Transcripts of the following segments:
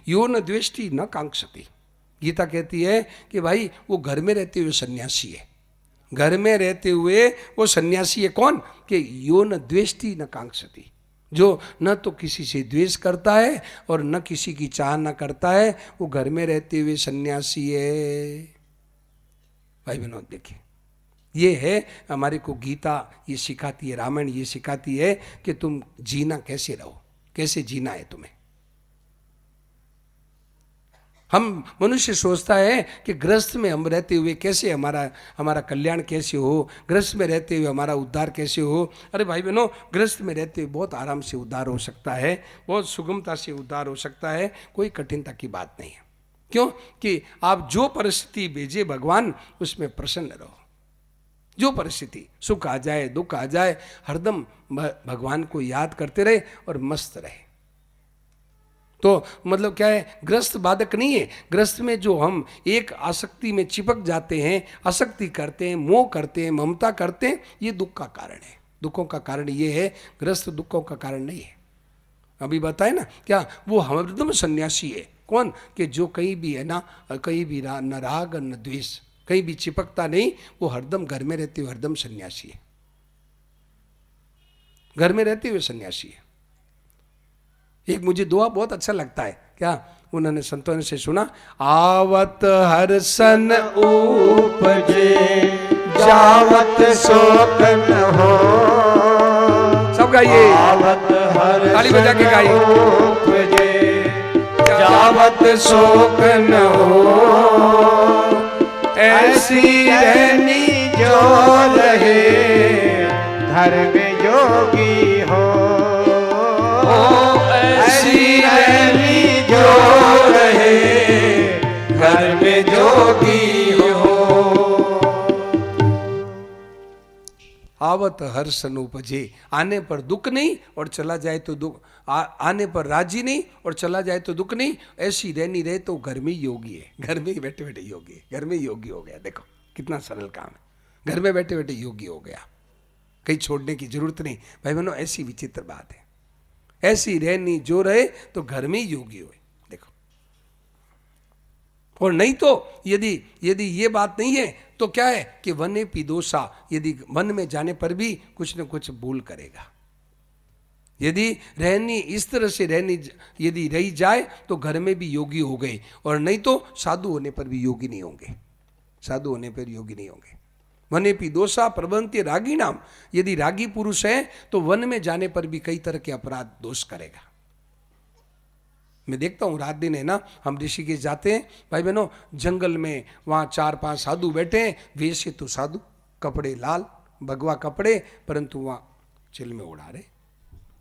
यो न द्वेष्टि न कांक्षति। गीता कहती है कि भाई वो घर में रहते हुए सन्यासी है, घर में रहते हुए वो सन्यासी है। कौन? कि यो न द्वेष्टि न कांक्षति, जो न तो किसी से द्वेष करता है और न किसी की चाह न करता है, वो घर में रहते हुए सन्यासी है। भाई विनोद देखिए, ये है हमारे को गीता ये सिखाती है, रामायण ये सिखाती है कि तुम जीना कैसे रहो, कैसे जीना है तुम्हें। हम मनुष्य सोचता है कि गृहस्थ में हम रहते हुए कैसे हमारा कल्याण कैसे हो, गृहस्थ में रहते हुए हमारा उद्धार कैसे हो। अरे भाई बहनों, गृहस्थ में रहते हुए बहुत आराम से उद्धार हो सकता है, बहुत सुगमता से उद्धार हो सकता है, कोई कठिनता की बात नहीं है। क्यों? कि आप जो परिस्थिति भेजे भगवान उसमें प्रसन्न रहो। जो परिस्थिति, सुख आ जाए दुख आ जाए, हरदम भगवान को याद करते रहे और मस्त रहे। तो मतलब क्या है, ग्रस्त बाधक नहीं है। ग्रस्त में जो हम एक आसक्ति में चिपक जाते हैं, आसक्ति करते हैं, मोह करते हैं, ममता करते हैं, ये दुख का कारण है। दुखों का कारण ये है, ग्रस्त दुखों का कारण नहीं है। अभी बताए ना क्या, वो हरदम सन्यासी है। कौन? कि जो कहीं भी है ना, कहीं भी न राग न द्वेष, कहीं भी चिपकता नहीं, वो हरदम घर में रहते हुए हरदम सन्यासी है, घर में रहते हुए सन्यासी है। एक मुझे दुआ बहुत अच्छा लगता है, क्या उन्होंने संतों से सुना, आवत हर सन उपजे जावत शोक न हो। सब गाइए, आवत हर ताली बजा के गाइए, उपजे जावत शोक न हो, ऐसी रहनी जो रहे घर में योगी हो। ऐसी रहनी जो रहे घर में जोगी हो। आवत हर्ष न उपजे, आने पर दुख नहीं और चला जाए तो दुख, आने पर राजी नहीं और चला जाए तो दुख नहीं। ऐसी रहनी रहे तो घर में योगी है, घर में ही बैठे बैठे योगी है, घर में योगी हो गया। देखो कितना सरल काम है, घर में बैठे बैठे योगी हो गया, कहीं छोड़ने की जरूरत नहीं। भाई बहनों, ऐसी विचित्र बात है। ऐसी रहनी जो रहे तो घर में ही योगी हो। देखो, और नहीं तो यदि ये बात नहीं है तो क्या है कि वने पिदोषा, यदि वन में जाने पर भी कुछ न कुछ भूल करेगा। यदि रहनी इस तरह से रहनी यदि रही जाए तो घर में भी योगी हो गए, और नहीं तो साधु होने पर भी योगी नहीं होंगे, साधु होने पर योगी नहीं होंगे। वने पिदोषा प्रबंधते रागी नाम, यदि रागी पुरुष है तो वन में जाने पर भी कई तरह के अपराध दोष करेगा। मैं देखता हूँ रात दिन है ना, हम ऋषिकेश जाते हैं भाई बहनों, जंगल में वहाँ 4-5 साधु बैठे हैं, वेश तो साधु, कपड़े लाल भगवा कपड़े, परंतु वहाँ चिल में उड़ा रहे।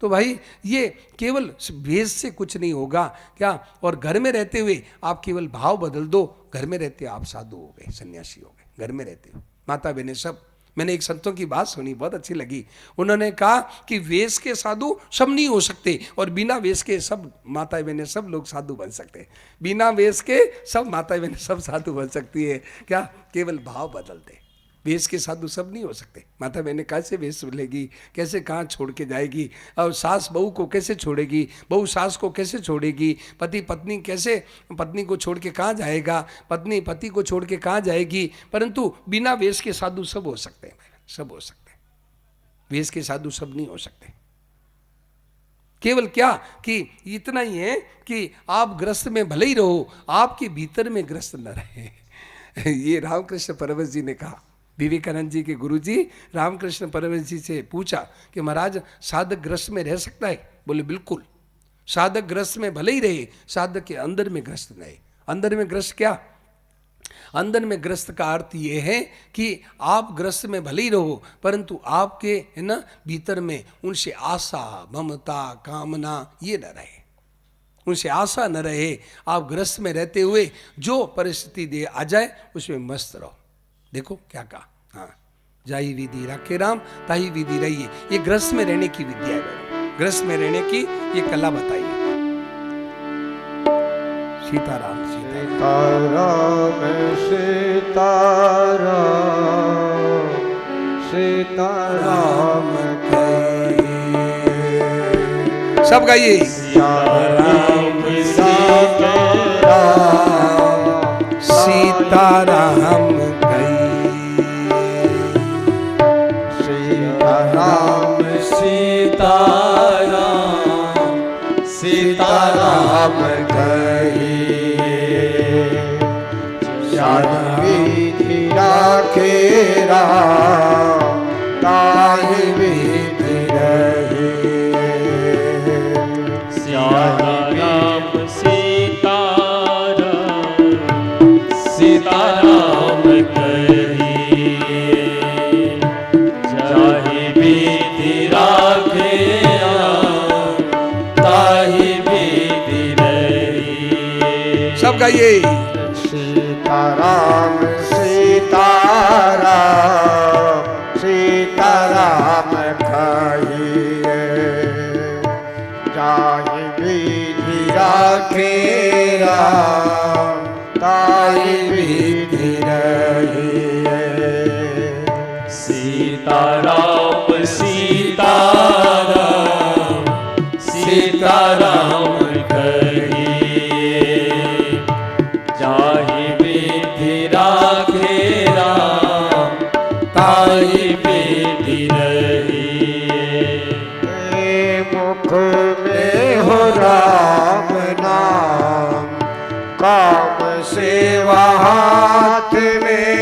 तो भाई ये केवल वेश से कुछ नहीं होगा क्या। और घर में रहते हुए आप केवल भाव बदल दो, घर में रहते आप साधु हो गए, सन्यासी हो गए, घर में रहते हो। माता बहने सब, मैंने एक संतों की बात सुनी, बहुत अच्छी लगी। उन्होंने कहा कि वेश के साधु सब नहीं हो सकते और बिना वेश के सब माता बहने सब लोग साधु बन सकते। बिना वेश के सब माता बहने सब साधु बन सकती है क्या, केवल भाव बदलते। वेश के साधु सब नहीं हो सकते। माता बहने कैसे वेश लेगी, कैसे कहाँ छोड़ के जाएगी, और सास बहू को कैसे छोड़ेगी, बहू सास को कैसे छोड़ेगी, पति पत्नी कैसे पत्नी को छोड़ के कहाँ जाएगा, पत्नी पति को छोड़ के कहाँ जाएगी। परंतु बिना वेश के साधु सब हो सकते हैं, सब हो सकते हैं। वेश के साधु सब नहीं हो सकते। केवल क्या कि इतना ही है कि आप ग्रस्त में भले ही रहो, आपके भीतर में ग्रस्त न रहे। ये रामकृष्ण परमहंस जी ने कहा। विवेकानंद जी के गुरुजी रामकृष्ण परमहंस जी से पूछा कि महाराज साधक ग्रस्त में रह सकता है? बोले बिल्कुल, साधक ग्रस्त में भले ही रहे, साधक के अंदर में ग्रस्त न रहे। अंदर में ग्रस्त क्या? अंदर में ग्रस्त का अर्थ ये है कि आप ग्रस्त में भले ही रहो, परंतु आपके है ना भीतर में उनसे आशा ममता कामना ये न रहे, उनसे आशा न रहे। आप ग्रस्त में रहते हुए जो परिस्थिति दे आ जाए उसमें मस्त रहो। देखो क्या कहा, हाँ, जाई विधि राखे राम ताही विधि रहिए। ये ग्रस्त में रहने की विद्या है, ग्रस्त में रहने की ये कला बताइए। सीताराम सीताराम सीताराम सीताराम सब गाइए। राम सीता राम कहिए, जाहि विधि राखे राम, ताहि विधि रहिए। सीताराम सीताराम कहिए, जाहि विधि राखे राम, ताहि विधि रहिए। सब गाइए। सीताराम सीताराम सीताराम कहिए, जाहि विधि राखे राम, ताहि विधि रहिए। सीताराम सीताराम सीताराम कहिए, जाहि विधि राखे राम, ताहि विधि रहिए। मुख में हो राम नाम, काम सेवा हाथ में।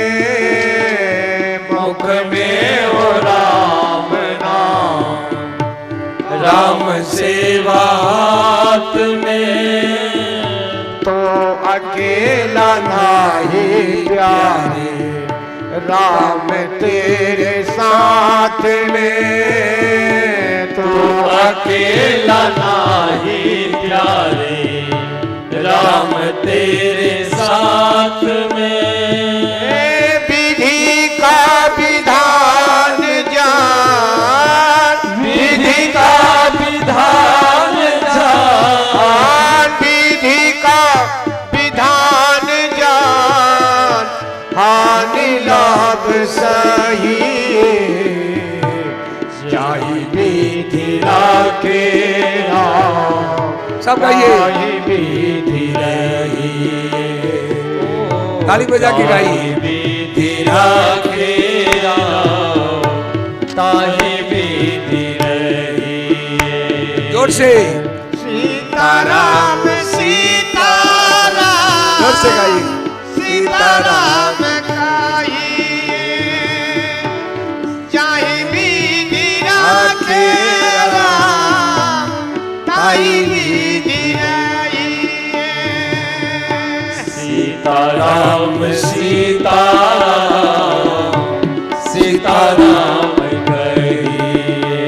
मुख में हो राम नाम, राम सेवा हाथ में। तो अकेला नाही प्यारे, राम तेरे साथ में। तो अकेला नाही प्यारे, राम तेरे साथ में। विधि का विधान जान, विधि का विधान जान, विधि का विधान जान, हानि लाभ सही। जाहि विधि राखे राम, सब गाइए। ताहि विधि रहिए। ताली बजा के गाइए। विधि राखे राम, ताहि विधि रहिए। जोर से सीताराम सीताराम, जोर से गाइए। सीताराम कहिए, जाहि विधि राखे राम, ताहि विधि रहिए। सीताराम सीताराम सीताराम कहिए,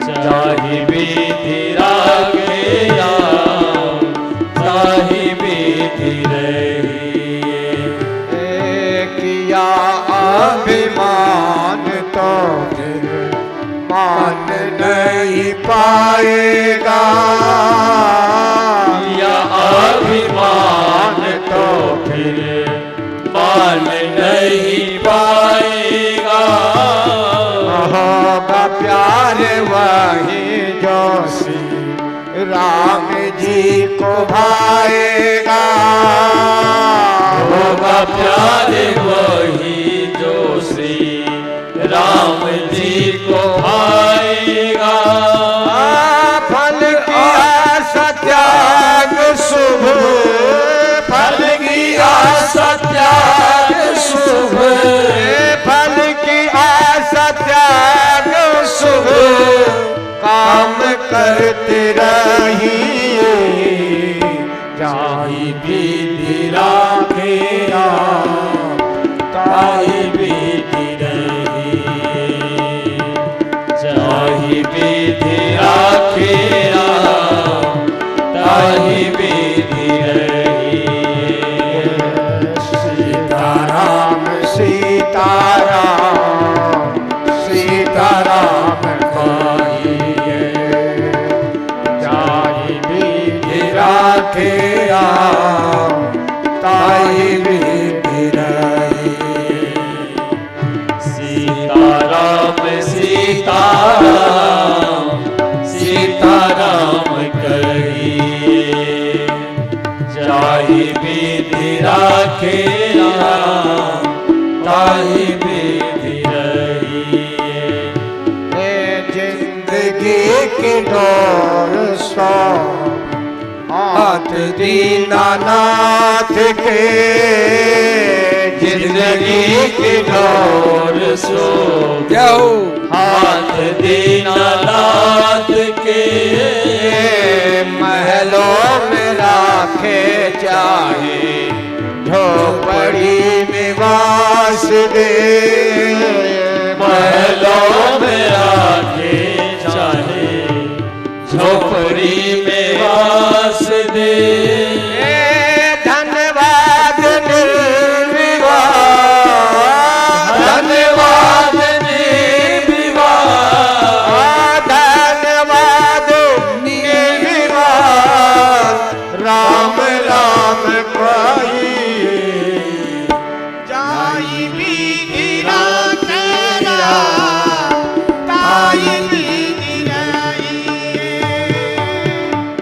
जाहि विधि राखे राम, ताहि विधि रहिए। किया अभिमान तो फिर मान नहीं पाएगा। या अभिमान तो फिर मान नहीं पाएगा। होगा प्यार वही जो श्री राम जी को भाएगा। होगा प्यार वही जो श्री राम जी को भाएगा। फल की आशा त्याग शुभ, फल की आशा त्याग शुभ, फल की आशा त्याग शुभ, काम करते रहिए। जाहि विधि राखे राम, ताहि विधि रहिए। जाहि विधि राखे राम, ताहि विधि रहिए। सीताराम सीताराम सीताराम कहिए, जाहि विधि राखे राम, ताहि विधि रहिए। सीताराम सीताराम सीताराम कहिए, जाहि विधि राखे राम, ताहि विधि रहिए। जिंदगी की डोर सौ हाथ दीनानाथ के जिंदगी की डोर सो क्या हो हाथ दीनानाथ के महलों में राखे चाहे झोपड़ी में वास दे महलों में राखे चाहे झोपड़ी में वास दे धन्यवाद निर्विवाद धन्यवाद निर्विवाद धन्यवाद निर्विवाद राम राम कहिए जाई बीरा तेरा ताई बीरी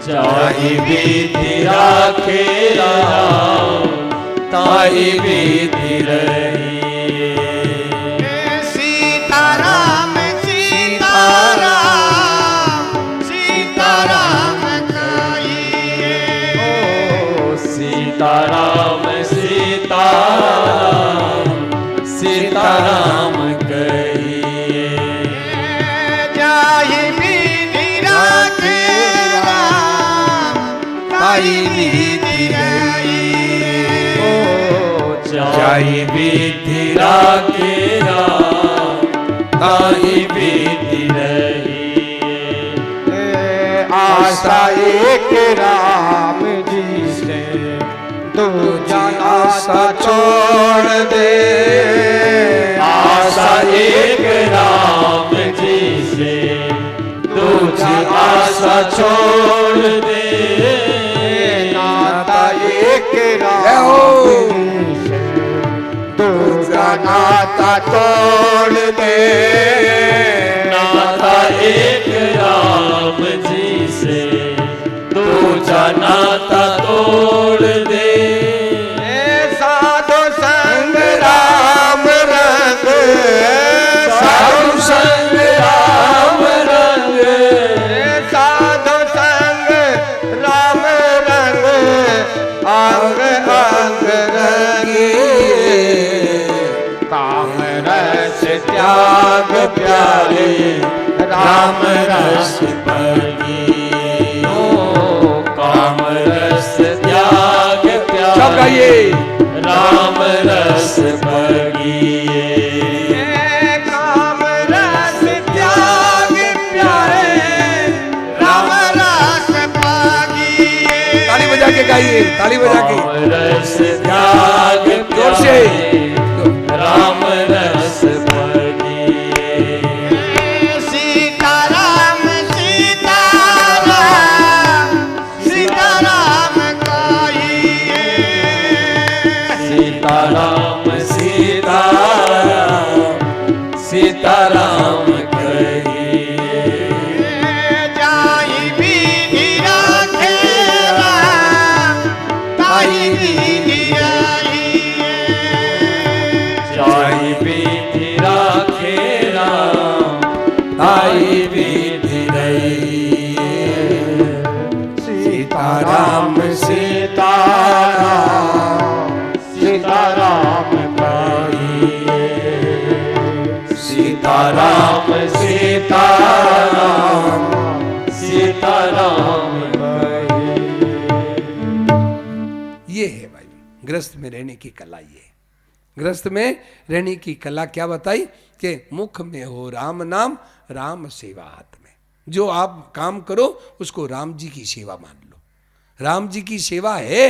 चाहे बीती राखे राम ताई बीती रही सीताराम सीताराम सीताराम कहिए सीताराम सीताराम सीताराम कहिए जाहि विधि राखे राम ताहि विधि रहिए चाहे बीती राखे राम ताई बीती रही आशा एक राम जी से तू आशा छोड़ दे आशा एक राम जी से तुझे आशा छोड़ दे नाता एक राम जी से तू नाता तोड़ दे नाता एक राम जी से तुझा नाता तोड़ दे साधु संग राम रंग साधु संग राम रंग साधु संग राम रंग अंग अंग रंगिए काम रस त्याग प्यारे राम रस पगिए काम रस त्याग सब प्यारे गाइए राम रस पगिए काम रस त्याग प्यारे राम रस पागिए ताली बजा के गाइए ताली बजा के राम रस त्याग जोर से प्यारे राम रस पगिए सीताराम सीताराम सीताराम कहिए सीताराम सीताराम सीताराम कहिए जाहि विधि राखे राम ताहि विधि रहिए चाहे बीती राखे राम ताई बीती रही सीताराम सीताराम सीताराम कहिए सीताराम सीताराम सीताराम ये है भाई गृहस्थ में रहने की कला। ये गृहस्थ में रहने की कला क्या बताई कि मुख में हो राम नाम राम सेवा हाथ में। जो आप काम करो उसको राम जी की सेवा मान लो। राम जी की सेवा है,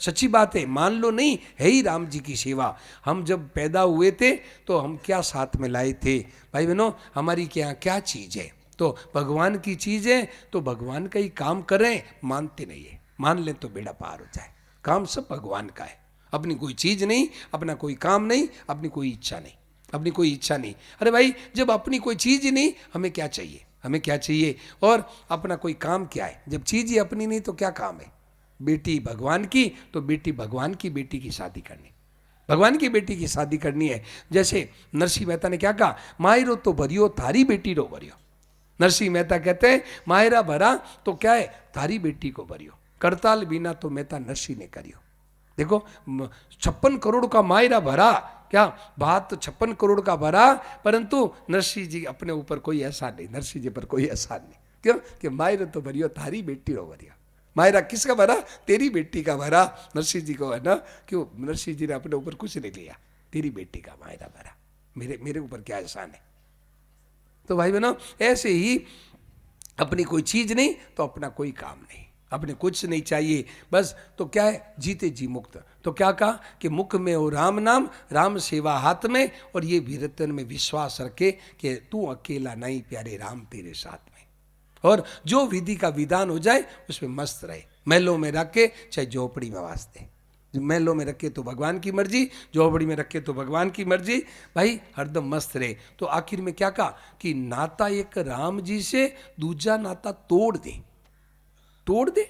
सच्ची बात है, मान लो नहीं है ही राम जी की सेवा। हम जब पैदा हुए थे तो हम क्या साथ में लाए थे भाई बहनों, हमारी क्या क्या चीज़ है, तो भगवान की चीज़ है तो भगवान का ही काम करें। मानते नहीं है, मान लें तो बेड़ा पार हो जाए। काम सब भगवान का है, अपनी कोई चीज़ नहीं, अपना कोई काम नहीं, अपनी कोई इच्छा नहीं, अपनी कोई इच्छा नहीं। अरे भाई जब अपनी कोई चीज़ ही नहीं, हमें क्या चाहिए, हमें क्या चाहिए, और अपना कोई काम क्या है। जब चीज़ ही अपनी नहीं तो क्या काम है। बेटी भगवान की तो बेटी भगवान की बेटी की शादी करनी, भगवान की बेटी की शादी करनी है। जैसे नरसिंह मेहता ने क्या कहा, मायरो तो भरियो थारी बेटी रो भरियो। नरसिंह मेहता कहते हैं मायरा भरा तो क्या है, थारी बेटी को भरियो। करताल बिना तो मेहता नरसी ने करियो। देखो 56 करोड़ का मायरा भरा, क्या बात, 56 करोड़ का भरा, परंतु नरसी जी अपने ऊपर कोई एहसान नहीं, नरसी जी पर कोई एहसान नहीं। क्यों कि मायरा तो भरियो थारी बेटी रो भरिया। मायरा किसका भरा? तेरी बेटी का भरा। नरसी जी को है ना, क्यों नरसी जी ने अपने ऊपर कुछ नहीं लिया, तेरी बेटी का मायरा भरा, मेरे ऊपर क्या एहसान है। तो भाई बहनों, ऐसे ही अपनी कोई चीज नहीं तो अपना कोई काम नहीं, अपने कुछ नहीं चाहिए बस। तो क्या है? जीते जी मुक्त। तो क्या कहा कि मुख में हो राम नाम, राम सेवा हाथ में, और ये वीरतन में विश्वास रखे कि तू अकेला नहीं प्यारे, राम तेरे साथ में। और जो विधि का विधान हो जाए उसमें मस्त रहे। महलों में रख के चाहे झोपड़ी में वास्ते, महलों में रखे तो भगवान की मर्जी, झोपड़ी में रखे तो भगवान की मर्जी, भाई हरदम मस्त रहे। तो आखिर में क्या कहा कि नाता एक राम जी से, दूजा नाता तोड़ दे, तोड़ दे,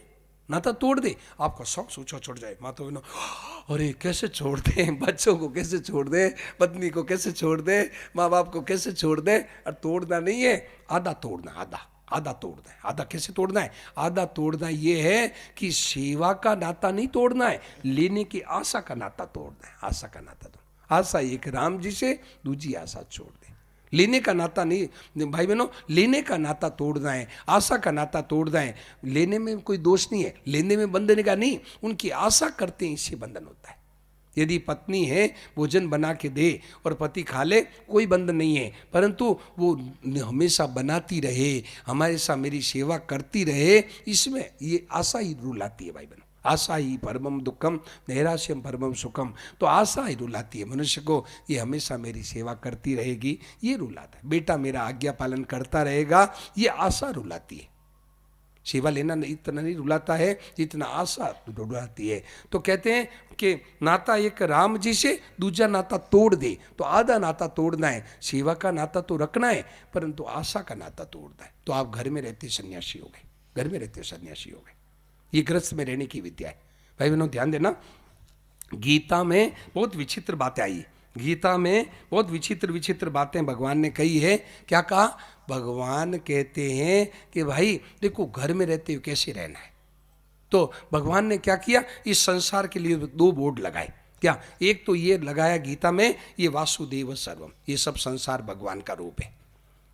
नाता तोड़ दे। आपका शौक सोचा छोड़ जाए, माता बहनों, अरे कैसे छोड़ दे, बच्चों को कैसे छोड़ दे, पत्नी को कैसे छोड़ दे, माँ बाप को कैसे छोड़ दे। और तोड़ना नहीं है, आधा तोड़ना, आधा तोड़ना है। आधा कैसे तोड़ना है? आधा तोड़ना ये है कि सेवा का नाता नहीं तोड़ना है, लेने की आशा का नाता तोड़ना है। आशा का नाता तोड़, आशा एक राम जी से, दूजी आशा छोड़ दे। लेने का नाता नहीं भाई बहनों, लेने का नाता तोड़ना है, आशा का नाता तोड़ना है। लेने में कोई दोष नहीं है, लेने में बंधन का नहीं, उनकी आशा करते हैं इससे बंधन होता है। यदि पत्नी है भोजन बना के दे और पति खा ले, कोई बंधन नहीं है, परंतु वो हमेशा बनाती रहे, हमारे साथ मेरी सेवा करती रहे, इसमें ये आशा ही रुलाती है भाई बहनों। आशा ही परमम दुखम नैराश्यम परमम सुखम। तो आशा ही रुलाती है मनुष्य को, ये हमेशा मेरी सेवा करती रहेगी, ये रुलाता है। बेटा मेरा आज्ञा पालन करता रहेगा, ये आशा रुलाती है। सेवा लेना इतना नहीं रुलाता है जितना आशा रुलाती है। तो कहते हैं कि नाता एक राम जी से, दूजा नाता तोड़ दे। तो आधा नाता तोड़ना है, सेवा का नाता तो रखना है, परंतु आशा का नाता तोड़ना है। तो आप घर में रहते सन्यासी हो गए, घर में रहते सन्यासी हो गए। ये गृहस्थ में रहने की विद्या है। भाई बहनों ध्यान देना, गीता में बहुत विचित्र बातें आई, गीता में बहुत विचित्र विचित्र बातें भगवान ने कही है। क्या कहा? भगवान कहते हैं कि भाई देखो घर में रहते हुए कैसे रहना है। तो भगवान ने क्या किया, इस संसार के लिए 2 बोर्ड लगाए। क्या? एक तो ये लगाया गीता में, ये वासुदेव सर्वम, ये सब संसार भगवान का रूप है।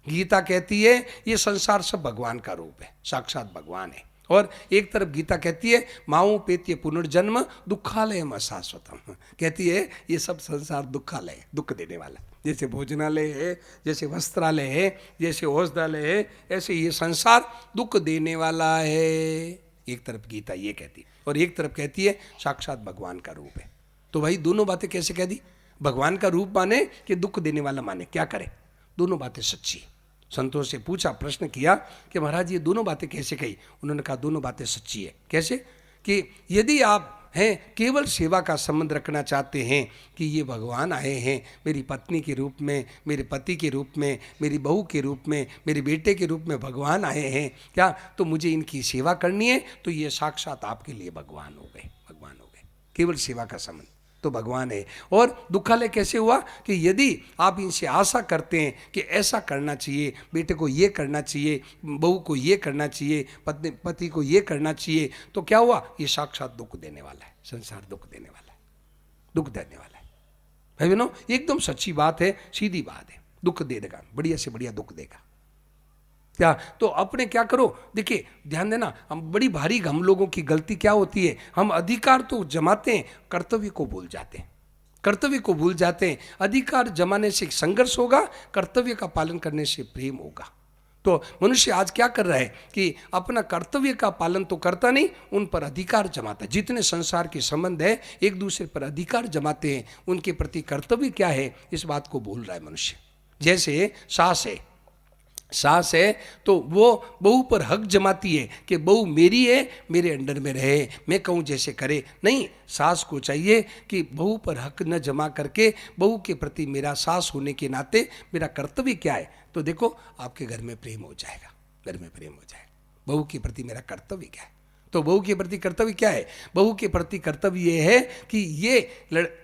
गीता कहती है ये संसार सब भगवान का रूप है, साक्षात भगवान है। और एक तरफ गीता कहती है माऊ पेत्य पुनर्जन्म दुखालय अशाश्वतम, कहती है ये सब संसार दुखालय, दुख देने वाला। जैसे भोजनालय है, जैसे वस्त्रालय है, जैसे औषधालय है, ऐसे ये संसार दुख देने वाला है। एक तरफ गीता ये कहती है और एक तरफ कहती है साक्षात भगवान का रूप है। तो भाई दोनों बातें कैसे कह दी? भगवान का रूप माने कि दुख देने वाला माने, क्या करे? दोनों बातें सच्ची। संतों से पूछा, प्रश्न किया कि महाराज ये दोनों बातें कैसे कही? उन्होंने कहा दोनों बातें सच्ची है। कैसे? कि यदि आप हैं केवल सेवा का संबंध रखना चाहते हैं कि ये भगवान आए हैं मेरी पत्नी के रूप में, मेरे पति के रूप में, मेरी बहू के रूप में, मेरे बेटे के रूप में भगवान आए हैं क्या, तो मुझे इनकी सेवा करनी है, तो ये साक्षात आपके लिए भगवान हो गए, भगवान हो गए। केवल सेवा का संबंध तो भगवान है। और दुखालय कैसे हुआ कि यदि आप इनसे आशा करते हैं कि ऐसा करना चाहिए, बेटे को ये करना चाहिए, बहू को ये करना चाहिए, पति को ये करना चाहिए, तो क्या हुआ? ये साक्षात दुख देने वाला है, संसार दुख देने वाला है, दुख देने वाला है। भाई बहनों एकदम सच्ची बात है, सीधी बात है, दुख दे देगा, बढ़िया से बढ़िया दुख देगा। क्या? तो अपने क्या करो, देखिए ध्यान देना, हम बड़ी भारी हम लोगों की गलती क्या होती है, हम अधिकार तो जमाते हैं, कर्तव्य को भूल जाते हैं, कर्तव्य को भूल जाते हैं। अधिकार जमाने से संघर्ष होगा, कर्तव्य का पालन करने से प्रेम होगा। तो मनुष्य आज क्या कर रहा है कि अपना कर्तव्य का पालन तो करता नहीं, उन पर अधिकार जमाता है। जितने संसार के संबंध है एक दूसरे पर अधिकार जमाते हैं, उनके प्रति कर्तव्य क्या है इस बात को भूल रहा है मनुष्य। जैसे सास है, सास है तो वो बहू पर हक जमाती है कि बहू मेरी है, मेरे अंडर में रहे, मैं कहूँ जैसे करे। नहीं, सास को चाहिए कि बहू पर हक न जमा करके बहू के प्रति मेरा सास होने के नाते मेरा कर्तव्य क्या है, तो देखो आपके घर में प्रेम हो जाएगा, घर में प्रेम हो जाएगा। बहू के प्रति मेरा कर्तव्य क्या है, तो बहू के प्रति कर्तव्य क्या है? बहू के प्रति कर्तव्य ये है कि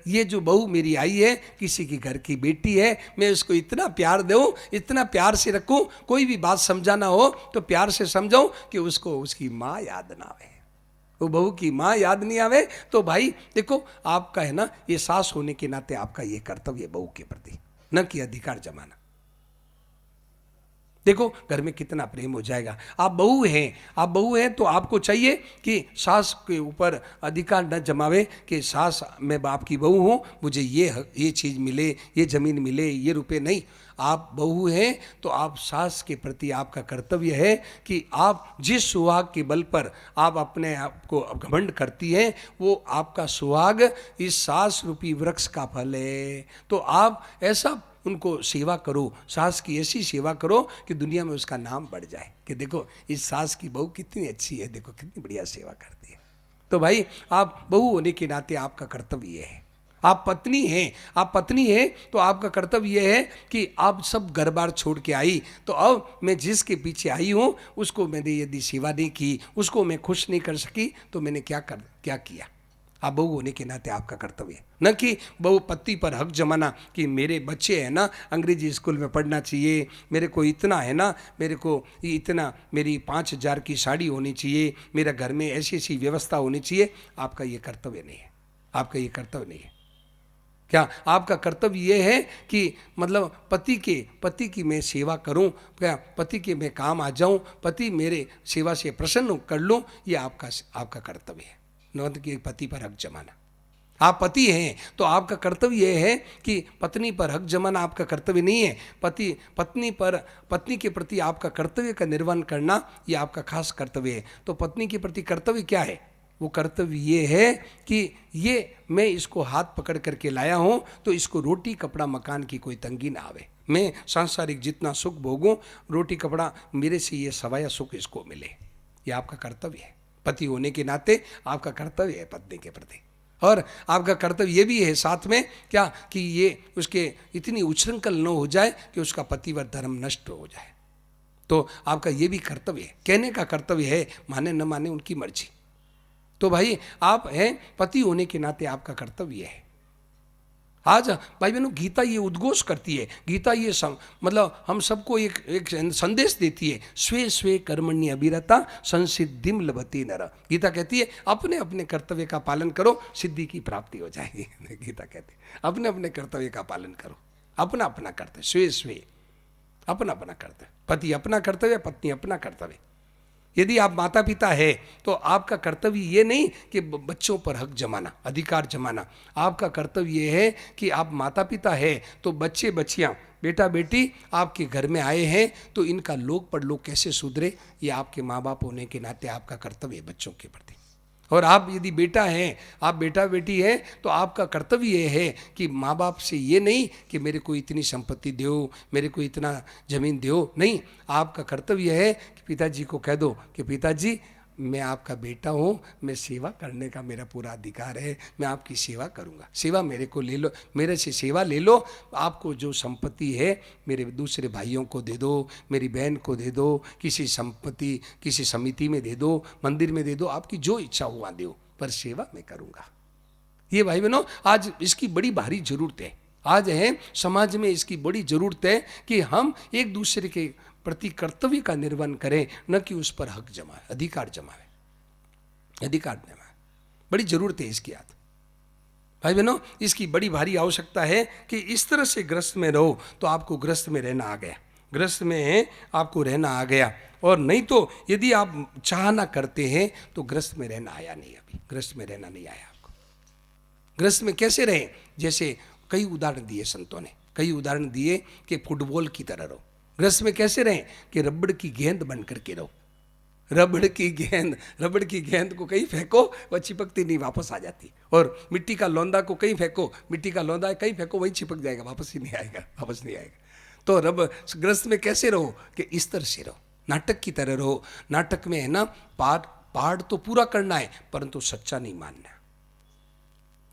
ये जो बहू मेरी आई है किसी की घर की बेटी है, मैं उसको इतना प्यार दूं, इतना प्यार से रखूं, कोई भी बात समझाना हो तो प्यार से समझाऊं कि उसको उसकी माँ याद ना आए, वो बहू की माँ याद नहीं आवे तो भाई देखो आपका है ना ये सास होने के नाते आपका ये कर्तव्य बहू के प्रति, न कि अधिकार जमाना। देखो घर में कितना प्रेम हो जाएगा। आप बहू हैं तो आपको चाहिए कि सास के ऊपर अधिकार न जमावे कि सास मैं बाप की बहू हूँ, मुझे ये चीज़ मिले, ये ज़मीन मिले, ये रुपए नहीं। आप बहू हैं तो आप सास के प्रति आपका कर्तव्य है कि आप जिस सुहाग के बल पर आप अपने आप को घमंड करती हैं वो आपका सुहाग इस सास रूपी वृक्ष का फल है। तो आप ऐसा उनको सेवा करो, सास की ऐसी सेवा करो कि दुनिया में उसका नाम बढ़ जाए कि देखो इस सास की बहू कितनी अच्छी है, देखो कितनी बढ़िया सेवा करती है। तो भाई आप बहू होने के नाते आपका कर्तव्य ये है। आप पत्नी हैं तो आपका कर्तव्य यह है कि आप सब घर बार छोड़ के आई तो अब मैं जिसके पीछे आई हूँ उसको मैंने यदि सेवा नहीं की, उसको मैं खुश नहीं कर सकी तो मैंने क्या किया। आप बहू होने के नाते आपका कर्तव्य है, न कि बहू पति पर हक जमाना कि मेरे बच्चे हैं ना अंग्रेजी स्कूल में पढ़ना चाहिए, मेरे को इतना है ना, मेरे को इतना, मेरी 5,000 की साड़ी होनी चाहिए, मेरा घर में ऐसी ऐसी व्यवस्था होनी चाहिए। आपका ये कर्तव्य नहीं है, आपका ये कर्तव्य नहीं है। क्या आपका कर्तव्य ये है कि मतलब पति की मैं सेवा करूं, क्या पति के मैं काम आ जाऊं, पति मेरे सेवा से प्रसन्न कर लूं, ये आपका कर्तव्य है, न कि पति पर हक जमाना। आप पति हैं तो आपका कर्तव्य यह है कि पत्नी पर हक जमाना आपका कर्तव्य नहीं है। पत्नी के प्रति आपका कर्तव्य का निर्वहन करना ये आपका खास कर्तव्य है। तो पत्नी के प्रति कर्तव्य क्या है? वो कर्तव्य ये है कि ये मैं इसको हाथ पकड़ करके लाया हूँ तो इसको रोटी कपड़ा मकान की कोई तंगी ना आवे, मैं सांसारिक जितना सुख भोगूं, रोटी कपड़ा मेरे से ये सवाया सुख इसको मिले। ये आपका कर्तव्य है, पति होने के नाते आपका कर्तव्य है पत्नी के प्रति। और आपका कर्तव्य ये भी है साथ में क्या कि ये उसके इतनी उच्छृंखल न हो जाए कि उसका पतिव्रत धर्म नष्ट हो जाए। तो आपका ये भी कर्तव्य है, कहने का कर्तव्य है, माने न माने उनकी मर्जी। तो भाई आप हैं पति होने के नाते आपका कर्तव्य है। आज भाई बहनों गीता ये उद्घोष करती है, गीता ये मतलब हम सबको एक संदेश देती है, स्वे स्वे कर्मण्य अभिरता संसिद्धिम लभते नर। गीता कहती है अपने अपने कर्तव्य का पालन करो, सिद्धि की प्राप्ति हो जाएगी। गीता कहती है अपने अपने कर्तव्य का पालन करो, अपना अपना कर्तव्य, स्वे स्वे अपना अपना कर्तव्य, पति अपना कर्तव्य, पत्नी अपना कर्तव्य। यदि आप माता पिता है तो आपका कर्तव्य ये नहीं कि बच्चों पर हक जमाना, अधिकार जमाना। आपका कर्तव्य ये है कि आप माता पिता है तो बच्चे बच्चियां, बेटा बेटी आपके घर में आए हैं तो इनका लोक परलोक कैसे सुधरे, ये आपके माँ बाप होने के नाते आपका कर्तव्य है बच्चों के प्रति। और आप यदि बेटा हैं, आप बेटा बेटी हैं तो आपका कर्तव्य ये है कि माँ बाप से ये नहीं कि मेरे को इतनी संपत्ति दो, मेरे को इतना जमीन दो, नहीं। आपका कर्तव्य है कि पिताजी को कह दो कि पिताजी मैं आपका बेटा हूँ, मैं सेवा करने का मेरा पूरा अधिकार है, मैं आपकी सेवा करूँगा, सेवा मेरे को ले लो, मेरे से सेवा ले लो। आपको जो संपत्ति है मेरे दूसरे भाइयों को दे दो, मेरी बहन को दे दो, किसी संपत्ति किसी समिति में दे दो, मंदिर में दे दो, आपकी जो इच्छा हो वहाँ दो, पर सेवा मैं करूँगा। ये भाई बहनों आज इसकी बड़ी भारी जरूरत है, आज है समाज में इसकी बड़ी जरूरत है कि हम एक दूसरे के प्रति कर्तव्य का निर्वहन करें, न कि उस पर हक जमाए, अधिकार जमाए, अधिकार जमाए। बड़ी जरूरत है इसकी। आज भाई बहनों इसकी बड़ी भारी आवश्यकता है कि इस तरह से ग्रस्त में रहो तो आपको ग्रस्त में रहना आ गया, ग्रस्त में आपको रहना आ गया। और नहीं तो यदि आप चाहना करते हैं तो ग्रस्त में रहना आया नहीं, अभी ग्रस्त में रहना नहीं आया आपको। ग्रस्त में कैसे रहें? जैसे कई उदाहरण दिए संतों ने, कई उदाहरण दिए कि फुटबॉल की तरह रहो। ग्रस्त में कैसे रहें? कि रबड़ की गेंद बन करके रहो। रबड़ की गेंद को कहीं फेंको वह चिपकती नहीं, वापस आ जाती। और मिट्टी का लौंदा को कहीं फेंको, मिट्टी का लौंदा कहीं फेंको वहीं चिपक जाएगा, वापस ही नहीं आएगा, वापस नहीं आएगा। तो ग्रस्त में कैसे रहो? कि इस तरह से रहो, नाटक की तरह रहो। नाटक में है ना पाठ तो पूरा करना है परंतु सच्चा नहीं मानना।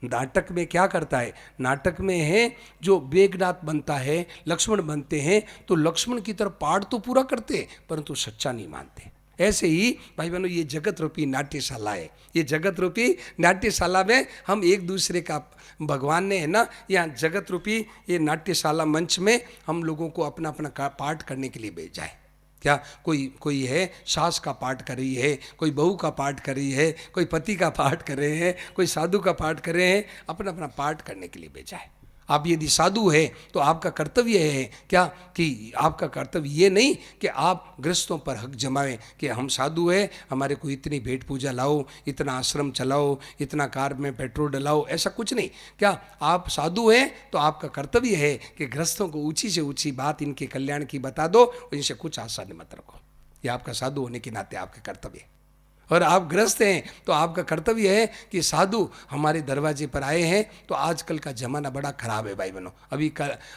नाटक में क्या करता है? नाटक में है जो मेघनाथ बनता है, लक्ष्मण बनते हैं तो लक्ष्मण की तरफ पाठ तो पूरा करते हैं परंतु सच्चा नहीं मानते। ऐसे ही भाई बहनों ये जगत रूपी नाट्यशाला है, ये जगत रूपी नाट्यशाला में हम एक दूसरे का, भगवान ने है ना यहाँ जगत रूपी ये नाट्यशाला मंच में हम लोगों को अपना अपना पाठ करने के लिए भेजा है। क्या कोई कोई है सास का पाठ कर रही है, कोई बहू का पाठ कर रही है, कोई पति का पाठ कर रहे हैं, कोई साधु का पाठ कर रहे हैं, अपना अपना पाठ करने के लिए भेजा है। आप यदि साधु है तो आपका कर्तव्य है क्या कि आपका कर्तव्य ये नहीं कि आप गृहस्थों पर हक जमाएं कि हम साधु है, हमारे को इतनी भेंट पूजा लाओ, इतना आश्रम चलाओ, इतना कार में पेट्रोल डलाओ, ऐसा कुछ नहीं। क्या आप साधु हैं तो आपका कर्तव्य है कि गृहस्थों को ऊंची से ऊंची बात इनके कल्याण की बता दो, इनसे कुछ आशा मत रखो। ये आपका साधु होने के नाते आपका कर्तव्य है। और आप गृहस्थ हैं तो आपका कर्तव्य है कि साधु हमारे दरवाजे पर आए हैं। तो आजकल का ज़माना बड़ा ख़राब है भाई बहनों। अभी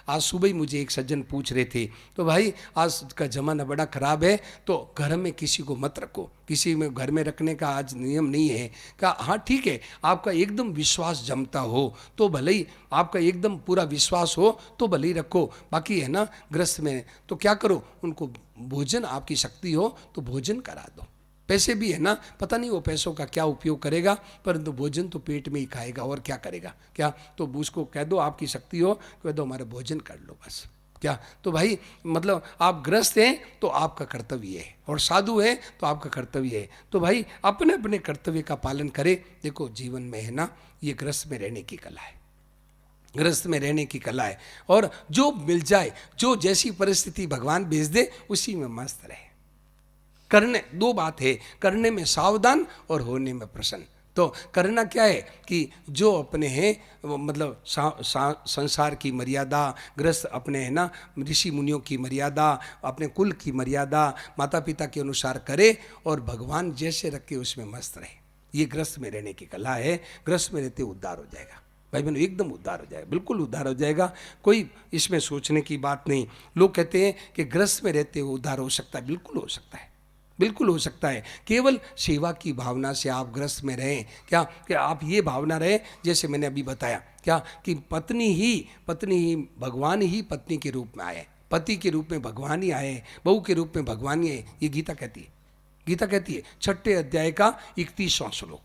आज सुबह ही मुझे एक सज्जन पूछ रहे थे, तो भाई आज का ज़माना बड़ा ख़राब है तो घर में किसी को मत रखो, किसी में घर में रखने का आज नियम नहीं है। कहा हाँ ठीक है, आपका एकदम विश्वास जमता हो तो भले ही, आपका एकदम पूरा विश्वास हो तो भले ही रखो, बाकी है ना गृहस्थ में तो क्या करो, उनको भोजन आपकी शक्ति हो तो भोजन करा दो। पैसे भी है ना, पता नहीं वो पैसों का क्या उपयोग करेगा, परंतु भोजन तो पेट में ही खाएगा और क्या करेगा। क्या तो उसको कह दो आपकी शक्ति हो, कह दो हमारा भोजन कर लो बस। क्या तो भाई मतलब आप गृहस्थ हैं तो आपका कर्तव्य है, और साधु है तो आपका कर्तव्य है। तो भाई अपने अपने कर्तव्य का पालन करें। देखो जीवन में है ना, ये गृहस्थ में रहने की कला है, गृहस्थ में रहने की कला है। और जो मिल जाए, जो जैसी परिस्थिति भगवान भेज दे उसी में मस्त रहे। करने दो बात है, करने में सावधान और होने में प्रसन्न। तो करना क्या है कि जो अपने हैं मतलब संसार की मर्यादा, गृहस्थ अपने है ना ऋषि मुनियों की मर्यादा, अपने कुल की मर्यादा माता पिता के अनुसार करे और भगवान जैसे रखे उसमें मस्त रहे। ये गृहस्थ में रहने की कला है। गृहस्थ में रहते उद्धार हो जाएगा भाई बहनों, एकदम उद्धार हो जाएगा, बिल्कुल उद्धार हो जाएगा। कोई इसमें सोचने की बात नहीं। लोग कहते हैं कि गृहस्थ में रहते हुए उद्धार हो सकता है, बिल्कुल हो सकता है, बिल्कुल हो सकता है। केवल सेवा की भावना से आप गृहस्थ में रहें। क्या कि आप ये भावना रहे, जैसे मैंने अभी बताया क्या कि पत्नी ही भगवान ही पत्नी के रूप में आए, पति के रूप में भगवान ही आए, बहू के रूप में भगवान ही आए। ये गीता कहती है, गीता कहती है 6 अध्याय का 31वां श्लोक,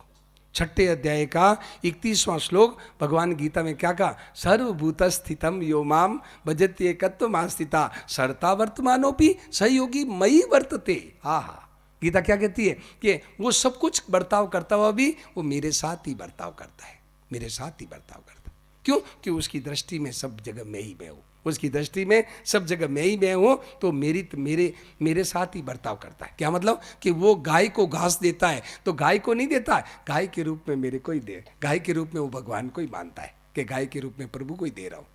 6 अध्याय का 31वां श्लोक भगवान गीता में क्या कहा, सर्वभूत स्थितम यो माम भजते एकत्वमास्थिता सर्ता वर्तमानोपि सहयोगी मयि वर्तते। हाँ, गीता क्या कहती है कि वो सब कुछ बर्ताव करता हुआ भी वो मेरे साथ ही बर्ताव करता है, मेरे साथ ही बर्ताव करता है। क्यों? कि उसकी दृष्टि में सब जगह मैं ही मैं हूँ, उसकी दृष्टि में सब जगह मैं ही मैं हूँ, तो मेरे साथ ही बर्ताव करता है। क्या मतलब कि वो गाय को घास देता है तो गाय को नहीं देता है, गाय के रूप में मेरे को ही दे, गाय के रूप में वो भगवान को ही मानता है कि गाय के रूप में प्रभु को ही दे रहा हूँ।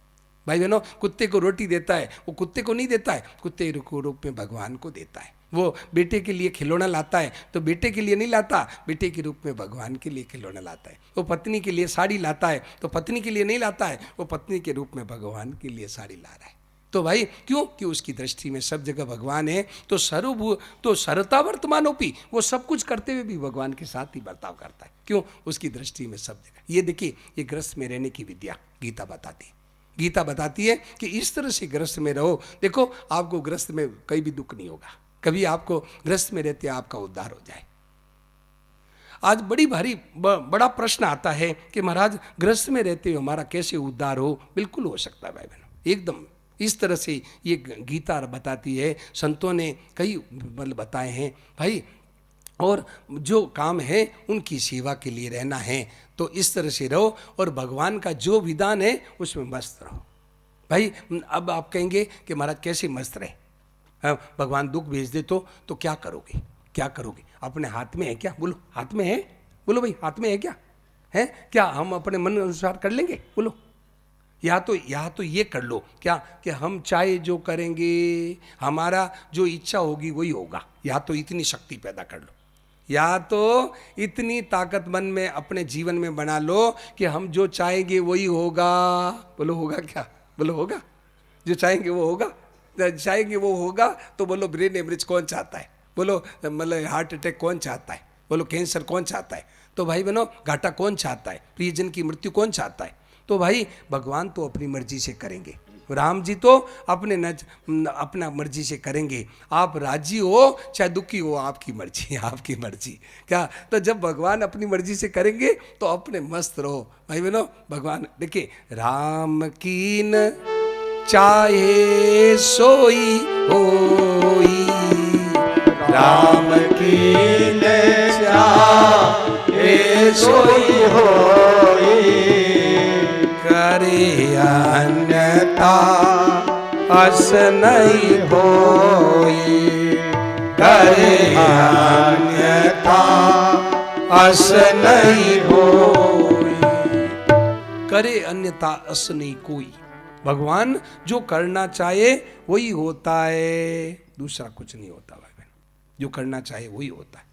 भाई बहनों, कुत्ते को रोटी देता है, वो कुत्ते को नहीं देता है, कुत्ते को रूप में भगवान को देता है। वो बेटे के लिए खिलौना लाता है तो बेटे के लिए नहीं लाता, बेटे के रूप में भगवान के लिए खिलौना लाता है। वो पत्नी के लिए साड़ी लाता है तो पत्नी के लिए नहीं लाता है, वो पत्नी के रूप में भगवान के लिए साड़ी ला रहा है। तो भाई क्यों? कि उसकी दृष्टि में सब जगह भगवान है। तो तो सरता वर्तमानोपि, वो सब कुछ करते हुए भी भगवान के साथ ही बर्ताव करता है। क्यों? उसकी दृष्टि में सब जगह। ये देखिए, ये गृहस्थ में रहने की विद्या गीता बताती है। गीता बताती है कि इस तरह से गृहस्थ में रहो। देखो आपको गृहस्थ में कहीं भी दुख नहीं होगा, कभी आपको गृहस्थ में रहते आपका उद्धार हो जाए। आज बड़ा प्रश्न आता है कि महाराज गृहस्थ में रहते हुए हमारा कैसे उद्धार हो। बिल्कुल हो सकता है भाई बहनों, एकदम इस तरह से ये गीता बताती है। संतों ने कई बल बताए हैं भाई, और जो काम है उनकी सेवा के लिए रहना है तो इस तरह से रहो, और भगवान का जो विधान है उसमें मस्त रहो। भाई अब आप कहेंगे कि महाराज कैसे मस्त रहे, भगवान दुख भेज दे तो क्या करोगे, क्या करोगे? अपने हाथ में है क्या? बोलो हाथ में है, बोलो भाई हाथ में है क्या? है क्या हम अपने मन अनुसार कर लेंगे? बोलो। या तो ये कर लो क्या कि हम चाहे जो करेंगे, हमारा जो इच्छा होगी वही होगा। या तो इतनी शक्ति पैदा कर लो, या तो इतनी ताकत मन में अपने जीवन में बना लो कि हम जो चाहेंगे वही होगा। बोलो होगा क्या? बोलो होगा, जो चाहेंगे वो होगा। चाहेंगे वो होगा तो बोलो ब्रेन हेमरेज कौन चाहता है? बोलो मतलब हार्ट अटैक कौन चाहता है? बोलो कैंसर कौन चाहता है? तो भाई बहनों घाटा कौन चाहता है? प्रियजन की मृत्यु कौन चाहता है? तो भाई भगवान तो अपनी मर्जी से करेंगे, राम जी तो अपना मर्जी से करेंगे। आप राजी हो चाहे दुखी हो, आपकी मर्जी, आपकी मर्जी। क्या तो जब भगवान अपनी मर्जी से करेंगे तो अपने मस्त रहो भाई बहनों। भगवान देखिए, राम कीन चाहे सोई होई, राम की चाहे सोई होई, करे अन्यथा अस नहीं होई, करे अन्यथा अस नहीं होई। करे अन्यथा अस नहीं कोई। भगवान जो करना चाहे वही होता है, दूसरा कुछ नहीं होता भाई बहन। जो करना चाहे वही होता है।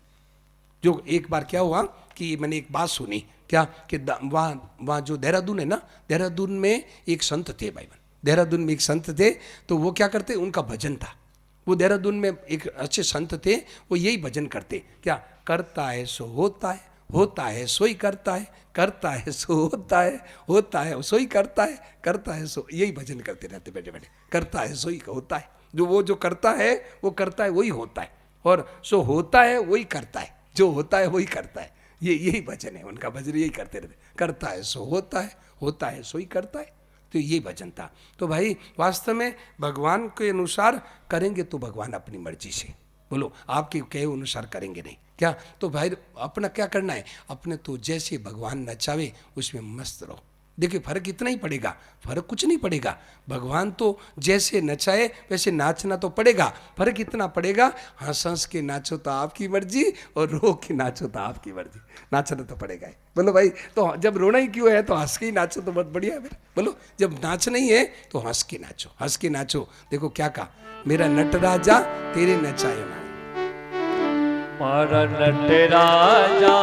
जो एक बार क्या हुआ कि मैंने एक बात सुनी, क्या कि वहाँ जो देहरादून है ना, देहरादून में एक संत थे भाई बहन। देहरादून में एक संत थे, तो वो क्या करते, उनका भजन था। वो देहरादून में एक अच्छे संत थे, वो यही भजन करते, क्या करता है सो होता है, होता है सोई करता है, करता है सो होता है सोई करता है सो, यही भजन करते रहते बैठे बैठे। करता है सोई होता है, जो वो जो करता है वो करता है वही होता है, और सो होता है वही करता है, जो होता है वही करता है। ये यही भजन है उनका, भजन यही करते रहते, करता है सो होता है सोई करता है। तो यही भजन था। तो भाई वास्तव में भगवान के अनुसार करेंगे तो भगवान अपनी मर्जी से, बोलो आपके कहे अनुसार करेंगे नहीं क्या। तो भाई अपना क्या करना है, अपने तो जैसे भगवान नचावे उसमें मस्त रहो। देखिए फर्क इतना ही पड़ेगा, फर्क कुछ नहीं पड़ेगा। भगवान तो जैसे नचाए वैसे नाचना तो पड़ेगा, फर्क इतना पड़ेगा हंस हंस के नाचो तो आपकी मर्जी, और रो के नाचो तो आपकी मर्जी, नाचना तो पड़ेगा ही। बोलो भाई, तो जब रोना ही क्यों है, तो हंस के ही नाचो तो बहुत बढ़िया है। बोलो जब नाच नहीं है तो हंस के नाचो, हंस के नाचो। देखो क्या कहा, मेरा नट राजा तेरे नचाए ना, मारा नटराजा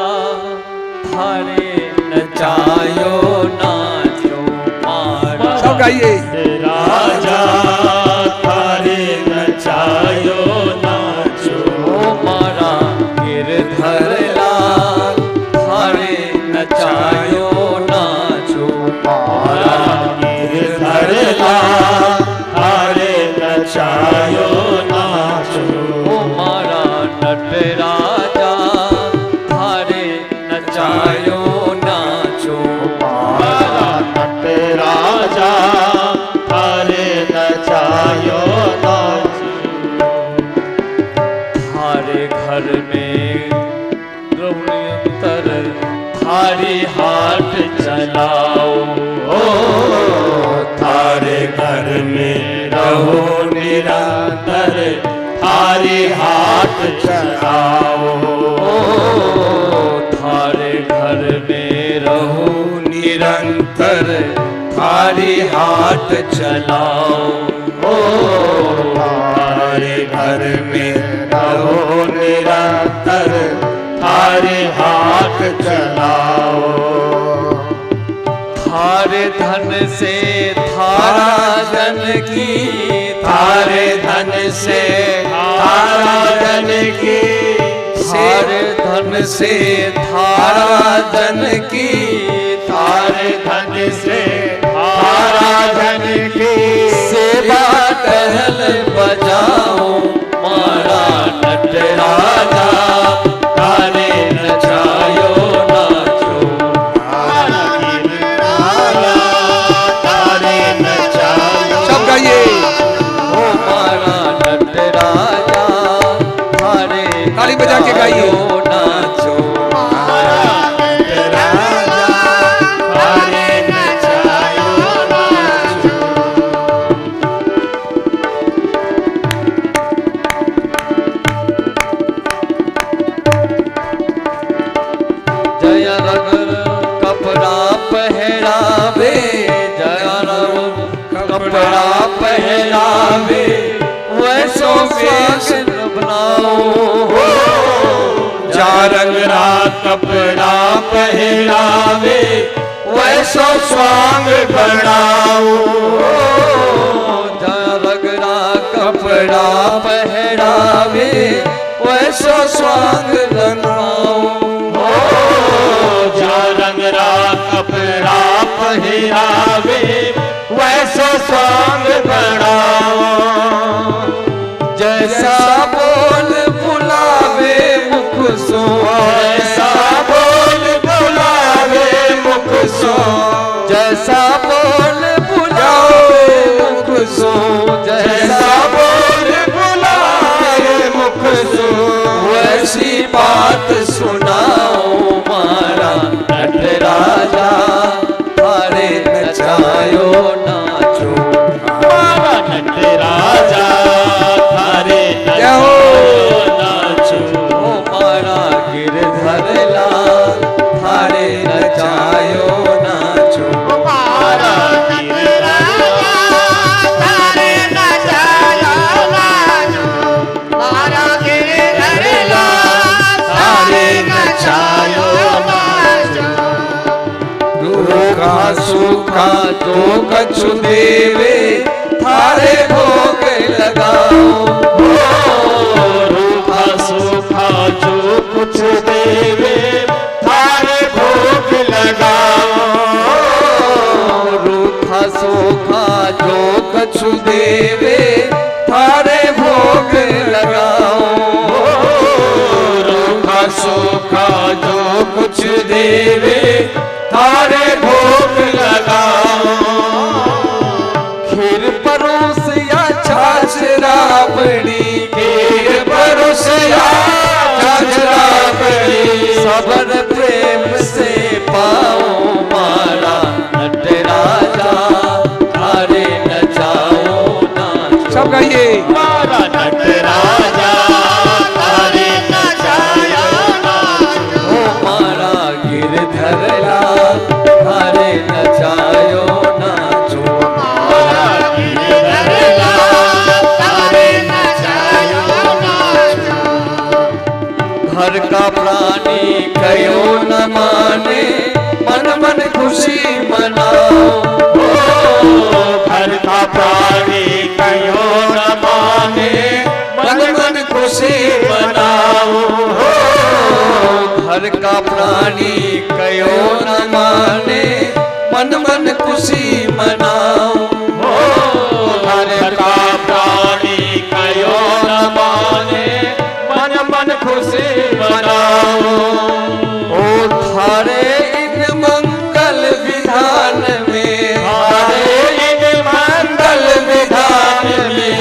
थारे नचायो नाचो, मारा सब गाइए। राजा थारे नचायो नाचो, मारा गिरधर लाल थारे नचायो नाचो, मारा गिरधर लाल थारे नचायो नाचो, मारा नटराजा थारे नचायो नाचो, मारा नटराजा थारे नचायो नाचो, थारे घर में रघुनंदन थारी हाथ चलाओ, थारे घर में रहो निरंतर थारी हाथ चलाओ, थारे घर में रहो निरंतर थारी हाथ चलाओ, थारे घर में रहो निरंतर थारे हाथ चलाओ, थारे धन से थारा जन की, थारे धन से थारा जन की, थारे धन से थारा जन की, थारे धन से थारा जन की, सेवा टहल बजाओ, मारा नटराजा थारे नचायो नाचो, मारा गिरधरा थारे नचायो, सब गाइए। ओ मारा नटराजा थारे ताली बजा के गाइए। नाचो, मारा नटराजा थारे नचायो नाचो, जय रघुर कपड़ा पहरावे, जय रघुर कपड़ा पहरावे, वैसो वेश बनाओ, जा रंगरा कपड़ा पहरावे, वैसो स्वांग बनाओ, जा रंगरा कपड़ा पहरावे, वैसो स्वांग बनाओ, जा रंगरा कपड़ा पहरावे, वैसो स्वांग बनाओ, जैसा बोल बुलावे मुख सो, जैसा बोल बुलावे मुख सो, जैसा बोल बुलावे मुख सो, जैसा बोल बुलावे मुख सो, नचायो नाचो मारा गिरधरा तारे नचायो नाचो मारा गिरधरा तारे नचायो नाचो दुखा सुखा जो कछु देवे थारे भोग लगाओ रूखा सूखा जो कुछ देवे थारे भोग लगाओ रूखा सूखा जो कछु देवे थारे भोग लगाओ रूखा सूखा जो कुछ देवे थारे भोग लगाओ खीर परोस या छाछ राबड़ी खीर परोस या छाछ राबड़ी सबन प्रेम से पाओ मारा नटराजा थारे नचाओ नाचो सब गाइए मारा नटराजा तारे नचायो नाचो ओ मारा गिरधर लाल थारे नचायो नाचो मारा गिरधरा तारे नचायो नाचो घर का प्राणी कयो न माने मन मन खुशी मनाओ घर का प्राणी कयो न माने मन मन खुशी मनाओ घर का प्राणी कयो न माने मन मन खुशी मनाओ घर का प्राणी कयो न माने मन मन खुशी मनाओ ओ थारे इन मंगल विधान में हरे इन मंगल विधान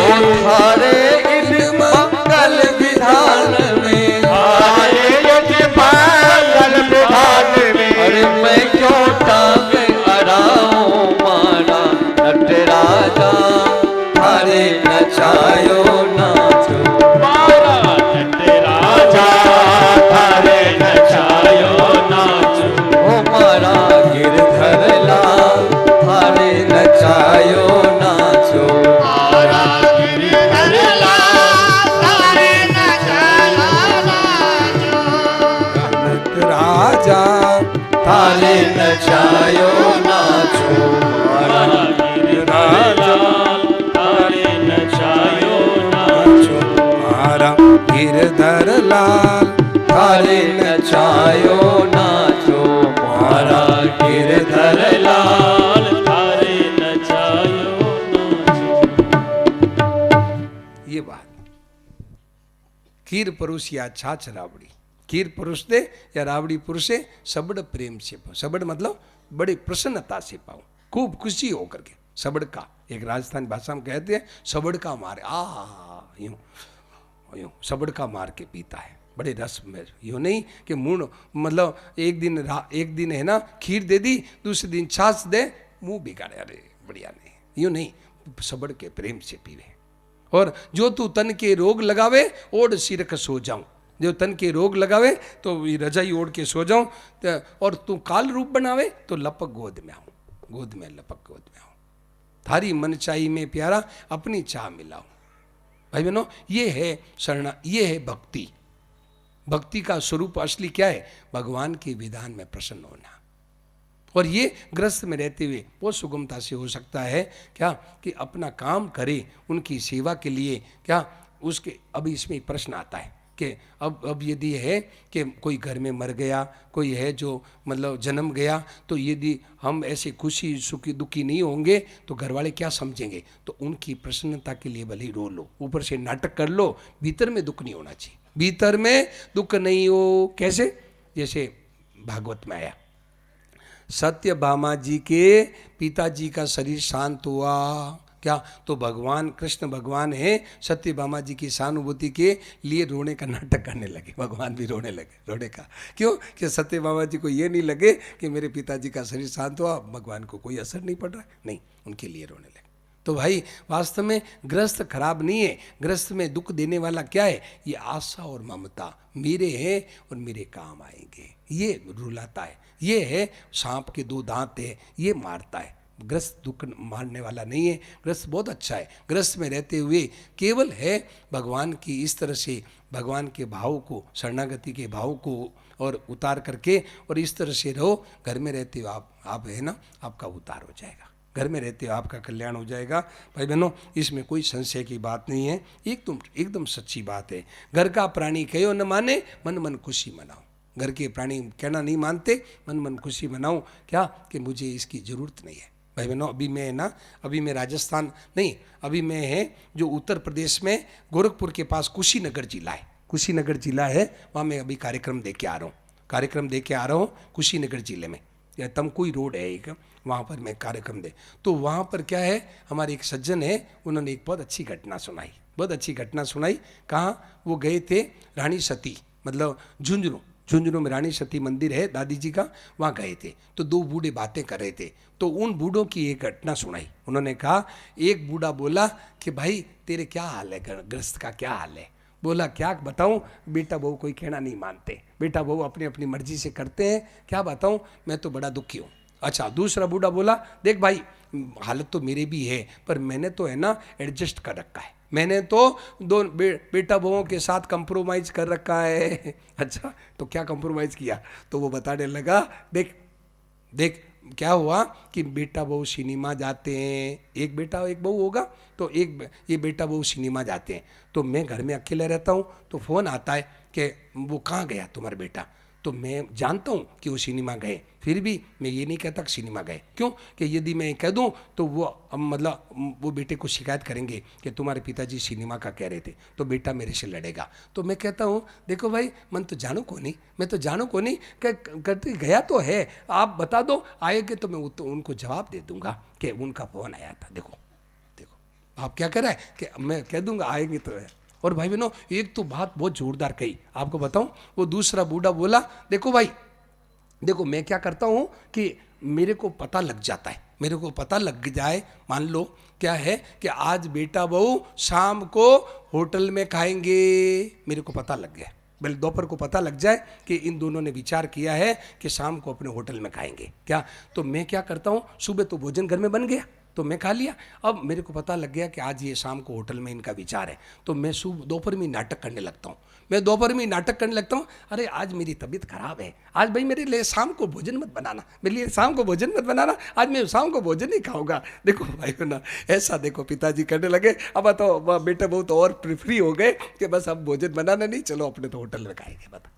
ओ में थारे इन मंगल विधान में हरे इन मंगल विधान में अरे मैं क्यों टांग अड़ाऊं मारा नटराजा थारे नचायो नाचो मारा नटराजा थारे नचायो नाचो ओ मारा गिरधर लाल थारे नचायो नाचो मारा गिरधरा तारे नचायो नाचो राजा थारे नचायो नाचो मारा गिरधरा तारे नचायो नाचो मारा गिरधर लाल थारे नचायो नाचो मारा गिरधर लाल तारे नचायो नाचो ये बात खीर परोस या छाछ रावड़ी खीर पुरुष दे या रावड़ी पुरुष से सबड़ प्रेम से पाओ सबड़ मतलब बड़ी प्रसन्नता से पाओ खूब खुशी होकर के सबड़ का एक राजस्थानी भाषा में कहते हैं सबड़ का मार यूं यूं सबड़ का मार के पीता है बड़े रस में यूं नहीं कि मुंह मतलब एक दिन है ना खीर दे दी दूसरे दिन छाछ दे मुंह बिगाड़े अरे बढ़िया नहीं यूं नहीं सबड़ के प्रेम से पीवे और जो तू तन के रोग लगावे ओढ़ सिरक सो जाऊं जो तन के रोग लगावे तो ये रजाई ओढ़ के सो जाऊं और तू काल रूप बनावे तो लपक गोद में आऊं गोद में लपक गोद में आऊं थारी मन चाही में प्यारा अपनी चाह मिलाऊं भाई बहनों ये है शरणा ये है भक्ति भक्ति का स्वरूप असली क्या है भगवान के विधान में प्रसन्न होना और ये ग्रस्त में रहते हुए बहुत सुगमता से हो सकता है क्या कि अपना काम करे उनकी सेवा के लिए क्या उसके अभी इसमें एक प्रश्न आता है कि अब यदि है कि कोई घर में मर गया कोई है जो मतलब जन्म गया तो यदि हम ऐसे खुशी सुखी दुखी नहीं होंगे तो घर वाले क्या समझेंगे तो उनकी प्रसन्नता के लिए भले रो लो ऊपर से नाटक कर लो भीतर में दुख नहीं होना चाहिए भीतर में दुख नहीं हो कैसे जैसे भागवत में आया सत्यभामा जी के पिताजी का शरीर शांत हुआ क्या तो भगवान कृष्ण भगवान है सत्यभामा जी की सहानुभूति के लिए रोने का नाटक करने लगे भगवान भी रोने लगे रोने का क्यों कि सत्यभामा जी को ये नहीं लगे कि मेरे पिताजी का शरीर शांत हुआ भगवान को कोई असर नहीं पड़ रहा नहीं उनके लिए रोने लगे तो भाई वास्तव में गृहस्थ खराब नहीं है। गृहस्थ में दुख देने वाला क्या है? ये आशा और ममता, मेरे हैं और मेरे काम आएंगे, ये रुलाता है। ये है सांप के 2 दांत है, ये मारता है। गृहस्थ दुख मारने वाला नहीं है। गृहस्थ बहुत अच्छा है। गृहस्थ में रहते हुए केवल है भगवान की इस तरह से भगवान के भाव को, शरणागति के भाव को और उतार करके और इस तरह से रहो। घर में रहते हुए आप है ना, आपका उतार हो जाएगा। घर में रहते हुए आपका कल्याण हो जाएगा। भाई बहनों, इसमें कोई संशय की बात नहीं है, एकदम सच्ची बात है। घर का प्राणी कहो न माने, मन मन खुशी मनाओ। घर के प्राणी कहना नहीं मानते, मन मन खुशी मनाओ। क्या कि मुझे इसकी ज़रूरत नहीं है। भाई बहनों, अभी मैं राजस्थान नहीं, अभी मैं है जो उत्तर प्रदेश में गोरखपुर के पास कुशीनगर जिला है। कुशीनगर जिला है, वहाँ मैं अभी कार्यक्रम दे के आ रहा हूँ कुशीनगर जिले में। या तमकुई रोड है एक, वहाँ पर मैं कार्यक्रम दे। तो वहाँ पर क्या है, हमारे एक सज्जन है, उन्होंने एक बहुत अच्छी घटना सुनाई। कहाँ वो गए थे? रानी सती, मतलब झुंझुनू में रानी सती मंदिर है दादी जी का, वहाँ गए थे। तो 2 बूढ़े बातें कर रहे थे, तो उन बूढ़ों की एक घटना सुनाई। उन्होंने कहा, एक बूढ़ा बोला कि भाई तेरे क्या हाल है, गृहस्थ का क्या हाल है? बोला क्या बताऊं, बेटा बहू कोई कहना नहीं मानते, बेटा बहू अपनी अपनी मर्जी से करते हैं, क्या बताऊं, मैं तो बड़ा दुखी हूँ। अच्छा, दूसरा बूढ़ा बोला, देख भाई हालत तो मेरे भी है, पर मैंने तो है ना एडजस्ट कर रखा है, मैंने तो 2 बेटा बहुओं के साथ कंप्रोमाइज कर रखा है। अच्छा, तो क्या कंप्रोमाइज किया? तो वो बताने लगा, देख क्या हुआ कि बेटा बहू सिनेमा जाते हैं, एक बेटा एक बहू होगा, तो ये बेटा बहू सिनेमा जाते हैं, तो मैं घर में अकेले रहता हूँ, तो फ़ोन आता है कि वो कहाँ गया तुम्हारा बेटा। तो मैं जानता हूँ कि वो सिनेमा गए, फिर भी मैं ये नहीं कहता कि सिनेमा गए। क्यों? कि यदि मैं कह दूँ तो वो बेटे को शिकायत करेंगे कि तुम्हारे पिताजी सिनेमा का कह रहे थे, तो बेटा मेरे से लड़ेगा। तो मैं कहता हूँ, देखो भाई, मैं तो जानू को नहीं करते गया तो है, आप बता दो आएंगे तो मैं उनको जवाब दे दूंगा कि उनका फ़ोन आया था। देखो आप क्या कह रहा है कि मैं कह दूंगा आएंगे तो है। और भाई बहनों, एक तो बात बहुत जोरदार कही, आपको बताऊं। वो दूसरा बूढ़ा बोला, देखो भाई, देखो मैं क्या करता हूं कि मेरे को पता लग जाता है, मेरे को पता लग जाए, मान लो क्या है कि आज बेटा बहू शाम को होटल में खाएंगे, मेरे को पता लग गया, बल्कि दोपहर को पता लग जाए कि इन दोनों ने विचार किया है कि शाम को अपने होटल में खाएंगे। क्या? तो मैं क्या करता हूँ, सुबह तो भोजन घर में बन गया तो मैं खा लिया, अब मेरे को पता लग गया कि आज ये शाम को होटल में इनका विचार है, तो मैं दोपहर में नाटक करने लगता हूँ। अरे आज मेरी तबीयत खराब है, आज भाई मेरे लिए शाम को भोजन मत बनाना, आज मैं शाम को भोजन नहीं खाऊंगा। देखो भाई ना, ऐसा देखो पिताजी करने लगे। अब तो बेटा बहुत और फ्री हो गए कि बस अब भोजन बनाना नहीं, चलो अपने तो होटल में खाएंगे। बता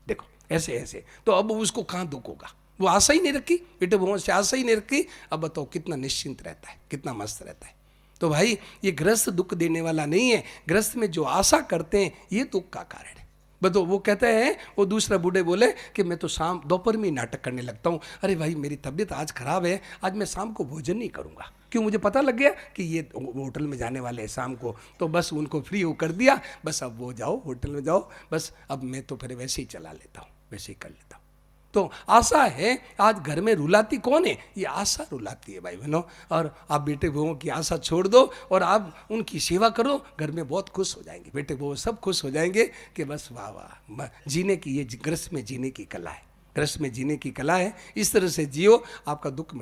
देखो, ऐसे तो अब उसको कहाँ दुख होगा, वो आशा ही नहीं रखी, बेटे बहुओं से आशा ही नहीं रखी। अब बताओ कितना निश्चिंत रहता है, कितना मस्त रहता है। तो भाई ये गृहस्थ दुख देने वाला नहीं है, गृहस्थ में जो आशा करते हैं ये दुख का कारण है। बताओ, वो कहते हैं, वो दूसरा बूढ़े बोले कि मैं तो शाम दोपहर में नाटक करने लगता हूँ। अरे भाई मेरी तबीयत आज खराब है, आज मैं शाम को भोजन नहीं करूँगा। क्यों? मुझे पता लग गया कि ये होटल में जाने वाले हैं शाम को, तो बस उनको फ्री हो कर दिया, बस अब वो जाओ होटल में जाओ, बस अब मैं तो फिर वैसे ही चला लेता हूँ, वैसे ही कर लेता हूँ। तो आशा है, आज घर में रुलाती कौन है? ये आशा रुलाती है भाई बहनों। और आप बेटे बहुओं की आशा छोड़ दो और आप उनकी सेवा करो, घर में बहुत खुश हो जाएंगे, बेटे बहु सब खुश हो जाएंगे कि बस वाह वाह, जीने की ये गृहस्थ में जीने की कला है, गृहस्थ में जीने की कला है। इस तरह से जियो, आपका दुख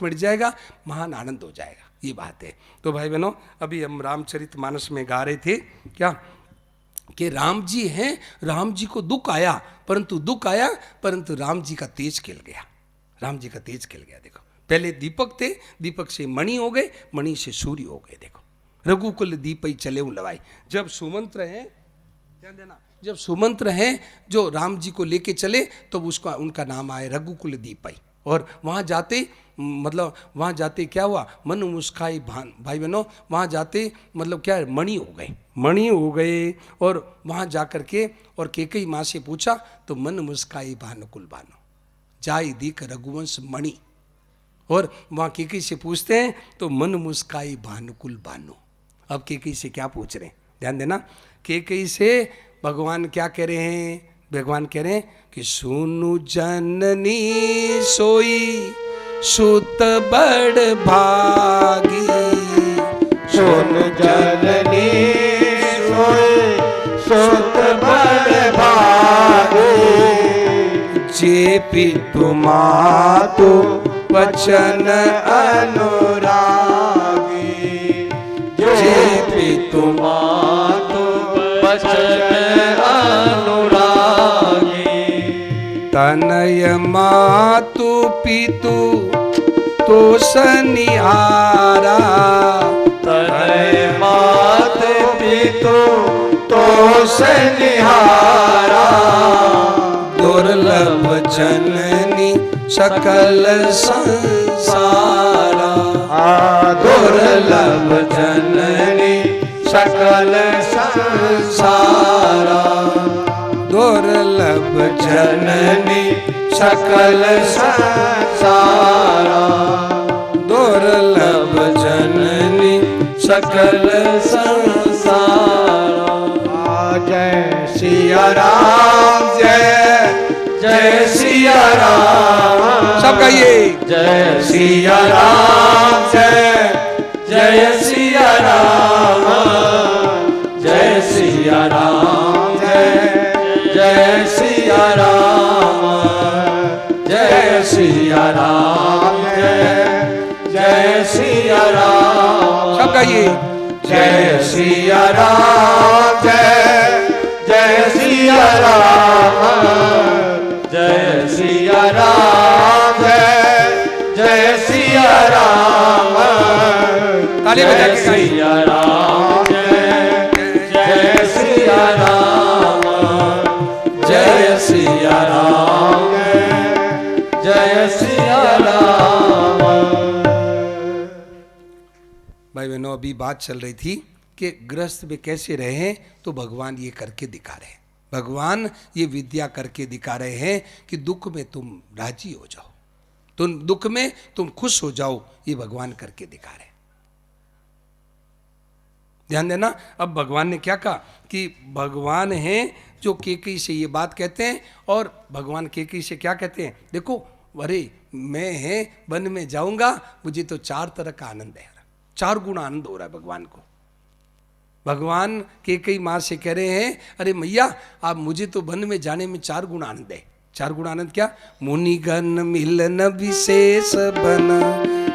मिट जाएगा, महान आनंद हो जाएगा, ये बात है। तो भाई बहनों, अभी हम रामचरितमानस में गा रहे थे क्या कि राम जी हैं, राम जी को दुख आया परंतु राम जी का तेज खिल गया। देखो, पहले दीपक थे, दीपक से मणि हो गए, मणि से सूर्य हो गए। देखो, रघुकुल दीपई चले लवाई। जब सुमंत्र हैं, ध्यान देना, जब सुमंत्र हैं जो राम जी को लेके चले तो उनका नाम आया रघुकुल दीपई। और वहाँ जाते क्या हुआ, मन मुस्काई भाई बहनों, वहाँ जाते मतलब क्या है, मणि हो गए। और वहाँ जा कर के और केकई माँ से पूछा तो मन मुस्काई भानुकुल भानो, जाई दीक रघुवंश मणि। और वहाँ केकई से पूछते हैं तो मन मुस्काई भानुकुल भानो। अब केकई से क्या पूछ रहे हैं, ध्यान देना, केकई से भगवान क्या कह रहे हैं, भगवान कह रहे हैं कि सुनु जननी सोई सुत बड़ भागी, सुन जननी सोए सुत बड़ भागे। जे पितु मातु वचन अनुरागी। जे पितु मातु वचन अनुरागी। तनय मातु पितु तो सनिहारा। तनय मातु पितु तो सनिहारा। दुर्लभ जननी सकल संसारा। दुर्लभ जननी सकल संसारा। दुर्लभ जननी सकल संसारा। दुर्लभ जननी सकल संसारा। जय सिया राम जय जय सिया राम। सब कहिए जय सिया राम जय जय सिया राम। जय सिया राम जय जय सिया राम। जय सिया राम जय जय सिया राम। सब कहिए जय सिया राम जय जय सिया राम। जय सिया राम जय जय सिया राम। ताली बजा के गाइए। सिया राम जय जय सिया राम। जय सिया राम जय सिया राम। भाई बहनों, अभी बात चल रही थी कि गृहस्थ में कैसे रहे, तो भगवान ये करके दिखा रहे हैं। भगवान ये विद्या करके दिखा रहे हैं कि दुख में तुम राजी हो जाओ, तुम दुख में तुम खुश हो जाओ, ये भगवान करके दिखा रहे हैं। ध्यान देना, अब भगवान ने क्या कहा कि भगवान हैं जो केकई से ये बात कहते हैं, और भगवान केकई से क्या कहते हैं, देखो अरे मैं है वन में जाऊंगा, मुझे तो 4 तरह का आनंद है, 4 गुण आनंद हो रहा है भगवान को। भगवान केकई माँ से कह रहे हैं, अरे मैया आप मुझे तो वन में जाने में 4 गुण आनंद है। 4 गुण आनंद क्या? मुनिगण मिलन विशेष बन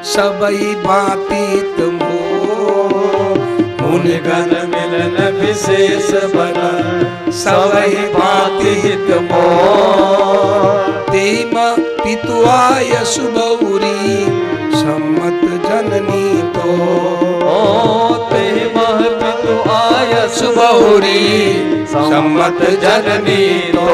सबई भांति तुमो। मुनिगण मिलन विशेष बन सबई भांति तुमो। तेम पितु आय सुबौरी सम्मत जननी तो। तेम पितु आय सुबौरी सम्मत जननी तो।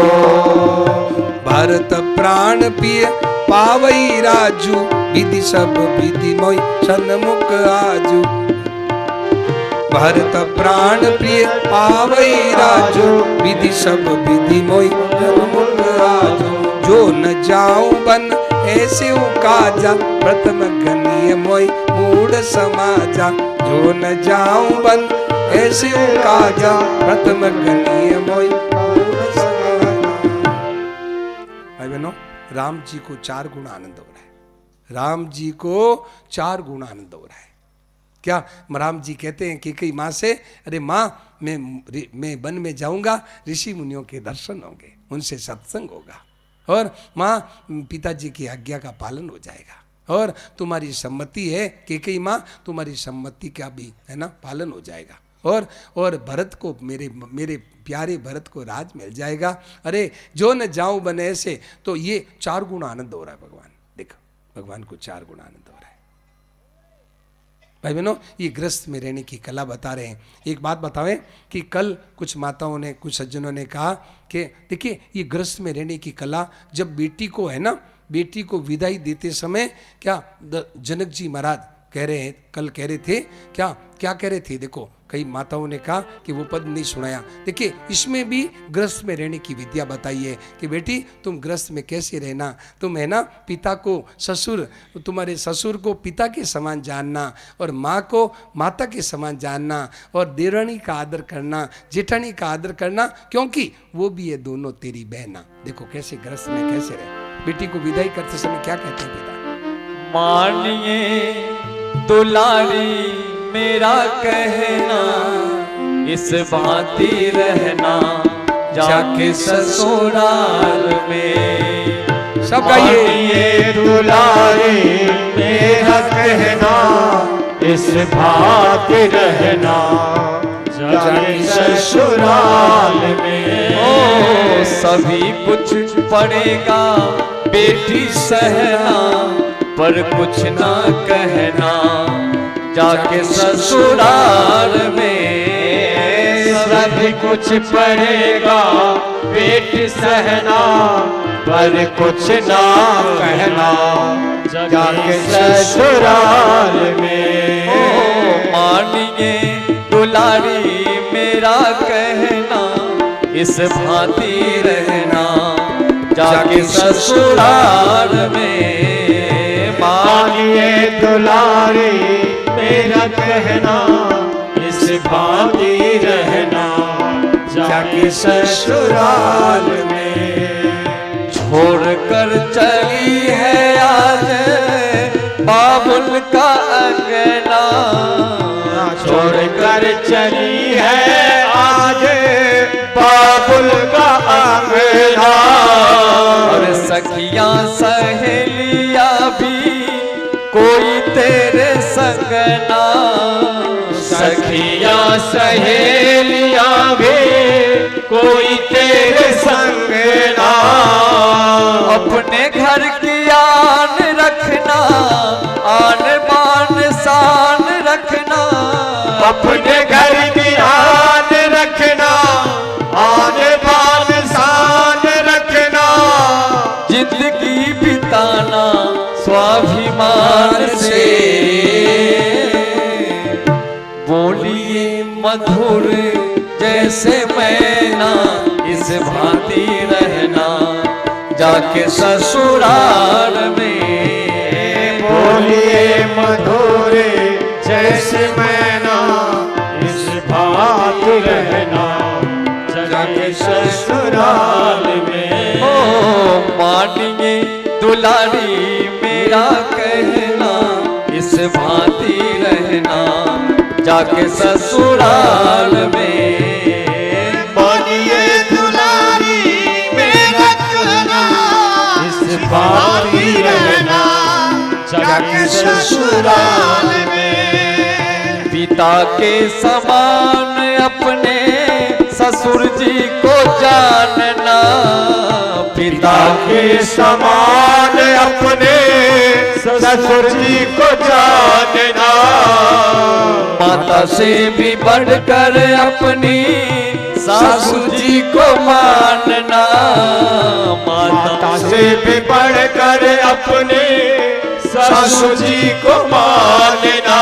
भरत प्राण पिय पावई राजू विधि सब विधि मोई सन्मुख आजू। भरत प्राण प्रिय पावई राजू विधि सब विधि मोई सन्मुख आजू। जो न जाऊं बन ऐसे काजा प्रथम गनीय मोई मूढ़ समाजा। जो न जाऊं बन ऐसे काजा प्रथम गनीय मोई मूढ़ समाजा। भाई बहनों, राम जी को 4 गुण आनंद हो रहा है। राम जी को 4 गुण आनंद हो रहा है। क्या राम जी कहते हैं केकई माँ से, अरे माँ मैं वन में जाऊंगा, ऋषि मुनियों के दर्शन होंगे, उनसे सत्संग होगा, और माँ पिताजी की आज्ञा का पालन हो जाएगा, और तुम्हारी सम्मति है केकई माँ, तुम्हारी सम्मति का भी है ना पालन हो जाएगा, और भरत को मेरे प्यारे भरत को राज मिल जाएगा। अरे जो न जाऊं बने से, तो ये 4 गुण आनंद हो रहा है भगवान। देखो भगवान को 4 गुण आनंद हो रहा है। भाई बहनों, ये गृहस्थ में रहने की कला बता रहे हैं। एक बात बतावें कि कल कुछ माताओं ने, कुछ सज्जनों ने कहा कि देखिए ये गृहस्थ में रहने की कला, जब बेटी को है ना, बेटी को विदाई देते समय क्या जनक जी महाराज कह रहे हैं, कल कह रहे थे, क्या कह रहे थे, देखो कई माताओं ने कहा कि वो पद नहीं सुनाया। देखिए इसमें भी गृहस्थ में रहने की विद्या बताई है कि बेटी तुम गृहस्थ में कैसे रहना, तुम है ना पिता को ससुर, तुम्हारे ससुर को पिता के समान जानना, और माँ को माता के समान जानना, और देरानी का आदर करना, जेठानी का आदर करना, क्योंकि वो भी है दोनों तेरी बहना। देखो कैसे गृहस्थ में कैसे रहे। बेटी को विदाई करते समय क्या कहते हैं पिता? मानिए दुलारी मेरा कहना, इस भांति रहना जाके ससुराल में। सब गाइए। दुलारे मेरा कहना, इस भांति रहना जाके ससुराल में। ओ सभी कुछ पड़ेगा बेटी सहना, पर कुछ ना कहना जाके ससुराल में। सभी कुछ पड़ेगा बेटी सहना, पर कुछ ना कहना जाके ससुराल में। ओ मानिए दुलारी मेरा कहना, इस भांति रहना जाके ससुराल में। मानिए दुलारी मेरा कहना, इस भांति रहना जाके ससुराल में। छोड़ कर चली है आज बाबुल का अंगना, छोड़ कर चली है आज बाबुल का अंगना। और सखियां सहेलियां भी कोई तेरे संगना, सखियां सहेलियां भी कोई तेरे संगना। अपने घर की आन रखना, आन बान शान रखना। अपने घर की आन रखना, आन बान शान रखना। जिंदगी बिताना स्वाभिमान से, बोलिए मधुर जैसे मैना, इस भांति रहना जाके ससुराल में। बोलिए मधुर जैसे मैना, इस भांति रहना जाके ससुराल में। ओ मानिए दुलारी मेरा कहना, इस भांति रहना जाके ससुराल में। बोलिए दुलारी मेरा कहना, इस भांति रहना जाके ससुराल में। पिता के समान अपने ससुर जी को जानना, पिता के समान अपने ससुर जी को जानना। माता से भी बढ़कर अपनी सासू जी को मानना, माता से भी बढ़कर अपने सासू जी को मानना।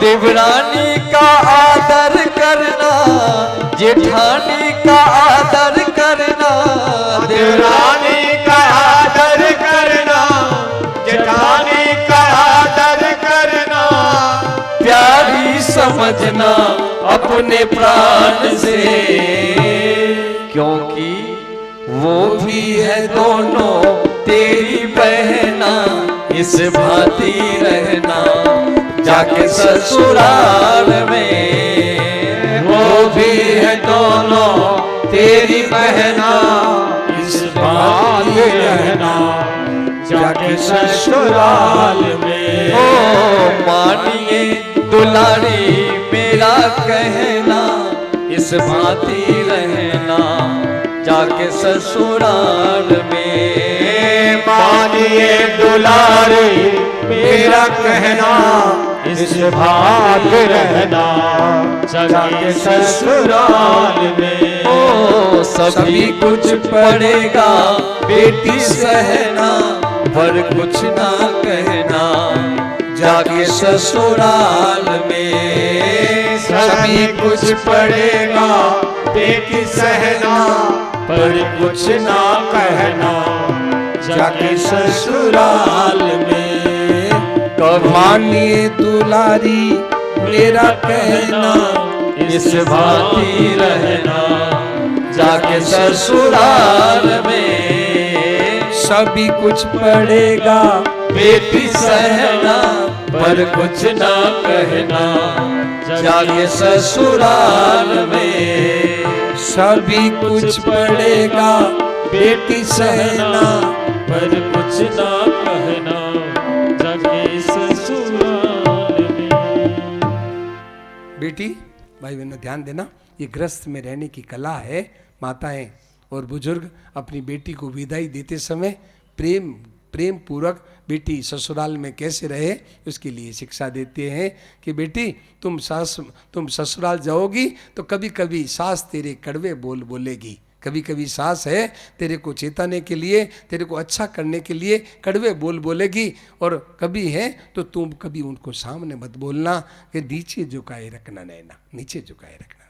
देवरानी का आदर करना, जेठानी का आदर करना। देवरानी का आदर करना, जेठानी का आदर करना। प्यारी समझना अपने प्राण से, क्योंकि वो भी है दोनों तेरी बहना। इस भांति रहना जाके ससुराल में। वो भी है दोनों तेरी बहना, इस भांति रहना जाके ससुराल में। ओ मानिए दुलारी मेरा कहना, इस भांति रहना जाके ससुराल में। मानिए दुलारी मेरा कहना, इस भांति रहना जाके ससुराल में। ओ सभी कुछ पड़ेगा बेटी सहना, पर कुछ ना कहना जाके ससुराल में। सभी कुछ पड़ेगा बेटी सहना, पर कुछ ना कहना जाके ससुराल में। मानिए दुलारी मेरा कहना, इस भांति रहना जाके ससुराल में। सभी कुछ पड़ेगा बेटी सहना पर कुछ ना कहना, जाके ससुराल में सभी कुछ पड़ेगा बेटी सहना, पर कुछ ना कहना, जाके ससुराल में। बेटी भाई बहनों ध्यान देना, ये गृहस्थ में रहने की कला है। माताएं और बुजुर्ग अपनी बेटी को विदाई देते समय प्रेम पूर्वक बेटी ससुराल में कैसे रहे उसके लिए शिक्षा देते हैं कि बेटी तुम ससुराल जाओगी तो कभी कभी सास तेरे कड़वे बोल बोलेगी, कभी कभी सास है तेरे को चेताने के लिए, तेरे को अच्छा करने के लिए कड़वे बोल बोलेगी, और कभी है तो तुम कभी उनको सामने मत बोलना कि नीचे झुकाए रखना नैना, नीचे झुकाए रखना।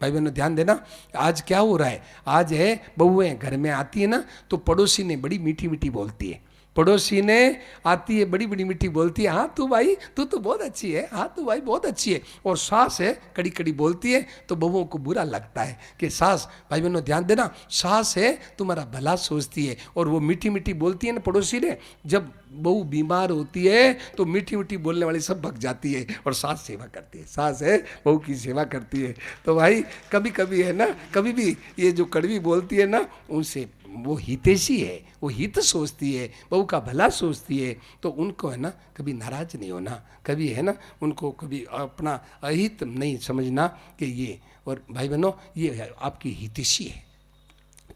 भाई बहनों ध्यान देना, आज क्या हो रहा है, आज है बहुएं घर में आती है ना तो पड़ोसी ने बड़ी मीठी मीठी बोलती है, पड़ोसी ने आती है बड़ी बड़ी मीठी बोलती है, हाँ तू भाई तू तो बहुत अच्छी है, हाँ तू भाई बहुत अच्छी है, और सास है कड़ी कड़ी बोलती है तो बहुओं को बुरा लगता है कि सास, भाई बहनों ध्यान देना, सास है तुम्हारा भला सोचती है और वो मीठी मीठी बोलती है ना पड़ोसी ने, जब बहू बीमार होती है तो मीठी मीठी बोलने वाली सब भग जाती है और सास सेवा करती है, सास है बहू की सेवा करती है। तो भाई कभी कभी है ना, कभी भी ये जो कड़वी बोलती है ना उनसे वो हितैषी है, वो हित सोचती है, बहू का भला सोचती है, तो उनको है ना कभी नाराज नहीं होना, कभी है ना उनको कभी अपना अहित नहीं समझना कि ये, और भाई बहनों ये आपकी हितैषी है।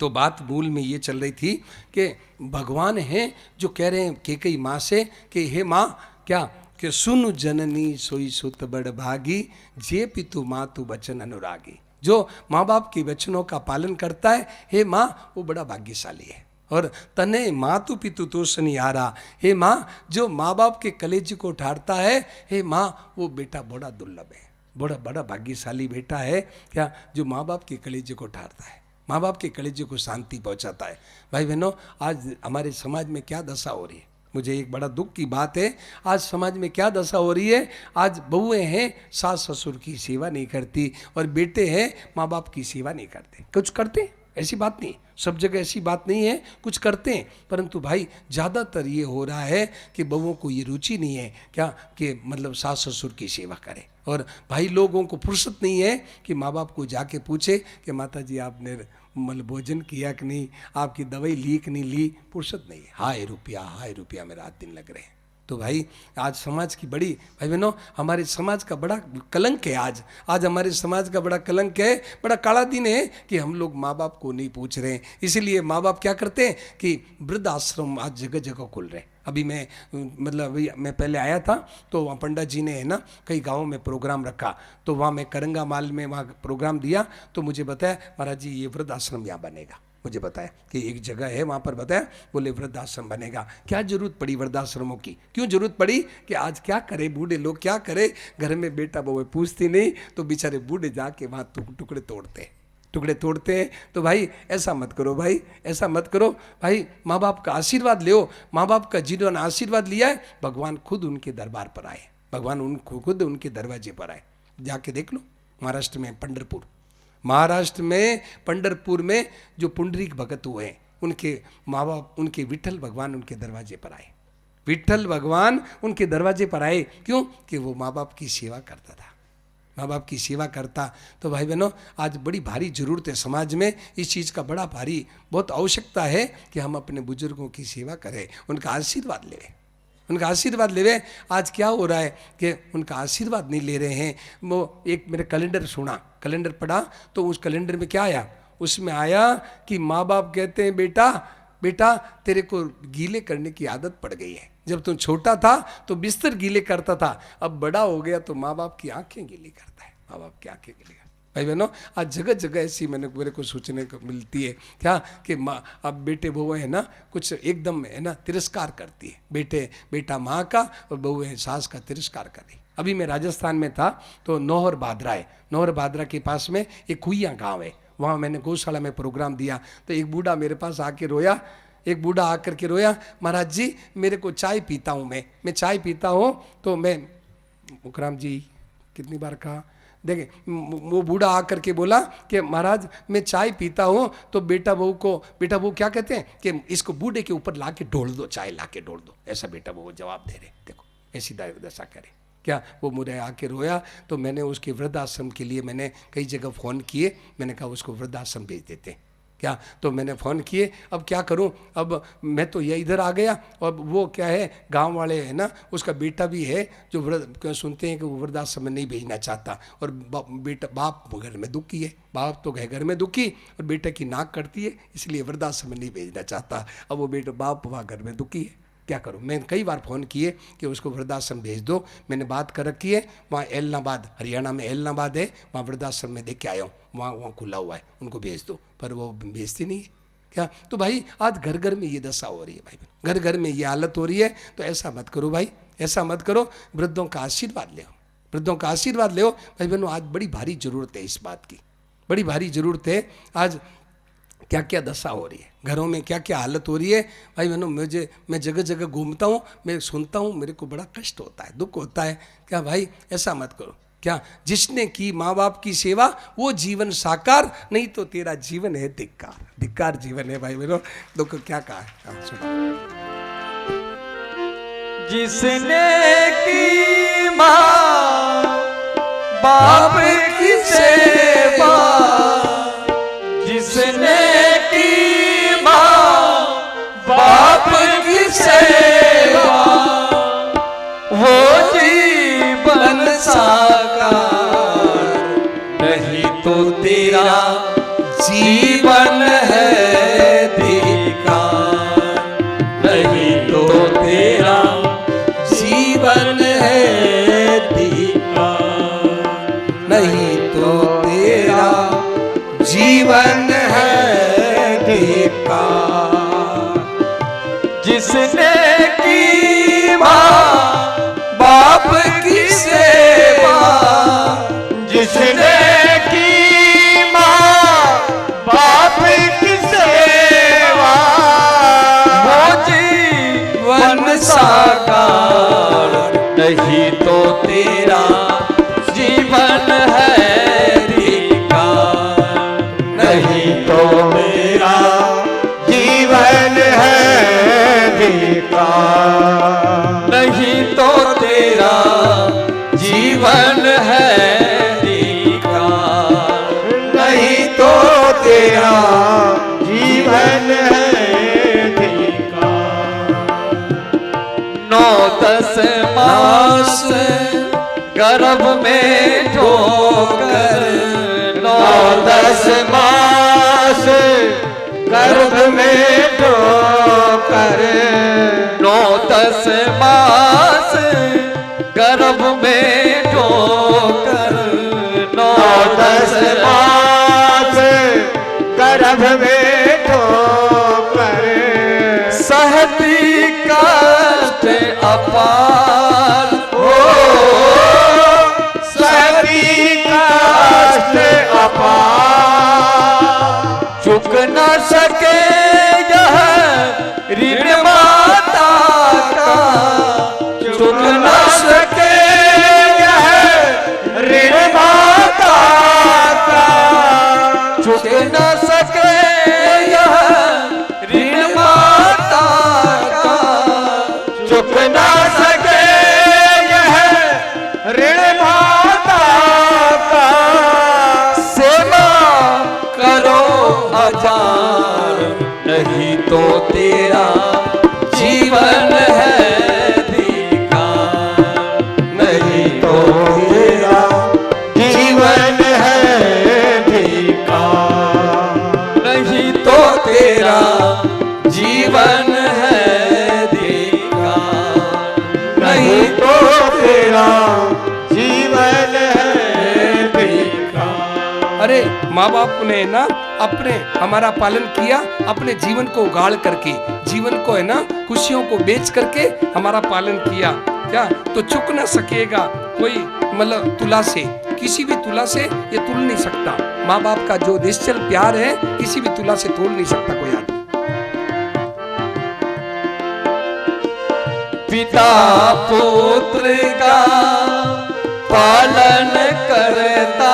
तो बात मूल में ये चल रही थी कि भगवान हैं जो कह रहे हैं कैकेयी माँ से कि हे माँ क्या कि सुन जननी सोई सुत बड़ भागी, जे पितु मातु वचन अनुरागी। जो माँ बाप के वचनों का पालन करता है हे माँ वो बड़ा भाग्यशाली है। और तने मातु पितु तोषनी आरा, हे माँ जो माँ बाप के कलेजे को ठारता है हे माँ वो बेटा बड़ा दुर्लभ है, बड़ा बड़ा भाग्यशाली बेटा है क्या जो माँ बाप के कलेजे को ठारता है, माँ बाप के कलेजे को शांति पहुँचाता है। भाई बहनों आज हमारे समाज में क्या दशा हो रही है, मुझे एक बड़ा दुख की बात है, आज समाज में क्या दशा हो रही है, आज बहुएं हैं सास ससुर की सेवा नहीं करती और बेटे हैं माँ बाप की सेवा नहीं करते। कुछ करते ऐसी बात नहीं, सब जगह ऐसी बात नहीं है, कुछ करते हैं, परंतु भाई ज़्यादातर ये हो रहा है कि बहुओं को ये रुचि नहीं है क्या कि मतलब सास ससुर की सेवा करें। और भाई लोगों को फुर्सत नहीं है कि माँ बाप को जाके पूछे कि माता जी आपने मतलब भोजन किया कि नहीं, आपकी दवाई ली कि नहीं ली, फुर्सत नहीं है, हाय रुपया में रात दिन लग रहे हैं। तो भाई आज समाज की बड़ी, भाई बहनों हमारे समाज का बड़ा कलंक है, आज हमारे समाज का बड़ा कलंक है, बड़ा काला दिन है कि हम लोग माँ बाप को नहीं पूछ रहे हैं। इसीलिए माँ बाप क्या करते हैं कि वृद्ध आश्रम आज जगह जगह खुल रहे हैं। अभी मैं मतलब अभी मैं पहले आया था तो वहाँ पंडित जी ने है ना कई गाँवों में प्रोग्राम रखा, तो वहाँ मैं करंगा माल में वहाँ प्रोग्राम दिया तो मुझे बताया महाराज जी ये वृद्ध आश्रम यहाँ बनेगा, मुझे बताया कि एक जगह है वहाँ पर, बताया बोले वृद्धाश्रम बनेगा। क्या जरूरत पड़ी वृद्धाश्रमों की, क्यों जरूरत पड़ी कि आज क्या करे बूढ़े लोग, क्या करे घर में बेटा बहू पूछती नहीं तो बेचारे बूढ़े जाके वहाँ टुकड़े तोड़ते हैं। तो भाई ऐसा मत करो, भाई ऐसा मत करो भाई, माँ बाप का आशीर्वाद लो। माँ बाप का जिन्होंने आशीर्वाद लिया है भगवान खुद उनके दरबार पर आए, भगवान खुद उनके दरवाजे पर आए। जाके देख लो महाराष्ट्र में पंढरपुर में जो पुंडरीक भगत हुए हैं उनके माँ बाप, उनके विठल भगवान उनके दरवाजे पर आए, विठल भगवान उनके दरवाजे पर आए। क्यों कि वो माँ बाप की सेवा करता था, माँ बाप की सेवा करता। तो भाई बहनों आज बड़ी भारी जरूरत है समाज में, इस चीज़ का बड़ा भारी बहुत आवश्यकता है कि हम अपने बुजुर्गों की सेवा करें, उनका आशीर्वाद लेवे। आज क्या हो रहा है कि उनका आशीर्वाद नहीं ले रहे हैं। वो एक मेरे कैलेंडर पढ़ा तो उस कैलेंडर में क्या आया, उसमें आया कि माँ बाप कहते हैं बेटा तेरे को गीले करने की आदत पड़ गई है। जब तुम छोटा था तो बिस्तर गीले करता था, अब बड़ा हो गया तो माँ बाप की आंखें गीली करता है, माँ बाप की आंखें गीली। भाई बहनों आज जगह जगह ऐसी मेरे को सोचने को मिलती है क्या कि माँ अब बेटे बहू है ना कुछ एकदम है ना तिरस्कार करती है, बेटा माँ का और बहू है सास का तिरस्कार कर रही। अभी मैं राजस्थान में था तो नौहर बादरा के पास में एक खुइया गाँव है, वहाँ मैंने गौशाला में प्रोग्राम दिया तो एक बूढ़ा मेरे पास आके रोया, महाराज जी मेरे को चाय पीता हूँ, मैं चाय पीता हूँ तो मैं मुकराम जी कितनी बार कहा देखे वो बूढ़ा आकर के बोला कि महाराज मैं चाय पीता हूँ, तो बेटा बहू क्या कहते हैं कि इसको बूढ़े के ऊपर ला के ढोल दो, चाय ला के ढोल दो, ऐसा बेटा बहू जवाब दे रहे। देखो ऐसी दशा करे क्या। वो मुझे आके रोया, तो मैंने उसके वृद्धाश्रम के लिए मैंने कई जगह फ़ोन किए, मैंने कहा उसको वृद्धाश्रम भेज देते क्या। तो मैंने फ़ोन किए, अब क्या करूं, अब मैं तो ये इधर आ गया, और वो क्या है गांव वाले है ना, उसका बेटा भी है जो सुनते हैं कि वो वृद्धाश्रम में नहीं भेजना चाहता, और बाप घर में दुखी है, बाप तो घर में दुखी और बेटे की नाक कटती है, इसलिए वृद्धाश्रम में नहीं भेजना चाहता। अब वो बाप वहाँ घर में दुखी है, क्या करूं। मैंने कई बार फ़ोन किए कि उसको वृद्धाश्रम भेज दो, मैंने बात कर रखी है, वहाँ एलनाबाद, हरियाणा में एलनाबाद है, वहाँ वृद्धाश्रम में देख के आया हूँ, वहाँ खुला हुआ है, उनको भेज दो, पर वो भेजती नहीं है क्या। तो भाई आज घर घर में ये दशा हो रही है भाई, घर घर में ये हालत हो रही है। तो ऐसा मत करो भाई, ऐसा मत करो, वृद्धों का आशीर्वाद ले, वृद्धों का आशीर्वाद ले भाई बहनों। आज बड़ी भारी जरूरत है इस बात की, बड़ी भारी जरूरत है। आज क्या क्या दशा हो रही है, घरों में क्या क्या हालत हो रही है भाई बहनों। मैं जगह जगह घूमता हूँ, मैं सुनता हूँ, मेरे को बड़ा कष्ट होता है, दुख होता है। क्या भाई ऐसा मत करो क्या। जिसने की माँ बाप की सेवा वो जीवन साकार, नहीं तो तेरा जीवन है धिक्कार, धिक्कार जीवन है भाई बहनों। दुख क्या कहा है, सुनो। जिसने की माँ बाप की सेवा, जिसने की माँ बाप की सेवा, वो जीवन साकार, नहीं तो तेरा जीवन है धिक्कार, नहीं तो तेरा जीवन है धिक्कार, नहीं तो तेरा जीवन है धिक्कार। जिसने की माँ बाप की सेवा, जिसने की माँ बाप की सेवा, वो जीवन साकार, नहीं तो तेरा जीवन है धिक्कार, नहीं तो मेरा जीवन है धिक्कार, नहीं तो तेरा जीवन है धिक्कार, नहीं तो तेरा जीवन है धिक्कार। 9-10 मास गर्भ में ठोकर, 9-10 मास गर्भ में ठोकर, 9-10 मास गर्भ में ठोकर, 9-10 मास गर्भ में ठोकर, सहती कष्ट अपार, हो सहती कष्ट अपार, चुक न सके यह ऋण माता का, चुक न सके यह ऋण माता का, चुक न सके यह ऋण माता का, चुक न सके यह ऋण माता का, सेवा करो हजार, नहीं तो तेरा जीवन है धिक्कार, नहीं तो तेरा जीवन है धिक्कार, नहीं तो तेरा जीवन है धिक्कार, नहीं तो तेरा जीवन है धिक्कार। अरे माँ बाप ने ना अपने हमारा पालन किया, अपने जीवन को उगाड़ करके, जीवन को है ना खुशियों को बेच करके हमारा पालन किया क्या। तो चुक ना सकेगा कोई, मतलब तुला से, किसी भी तुला से ये तुल नहीं सकता। माँ बाप का जो निश्चल प्यार है किसी भी तुला से तोल नहीं सकता कोई आदमी। पिता पुत्र का पालन करता,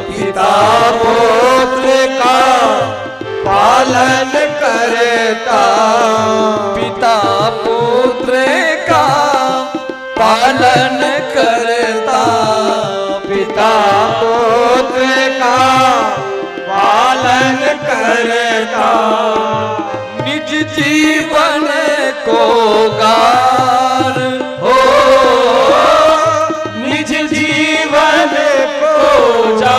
पिता पुत्र का पालन करता, पिता पुत्र का पालन करता, पिता पुत्र का पालन करता, निज जीवन को गार हो निज जीवन को जा,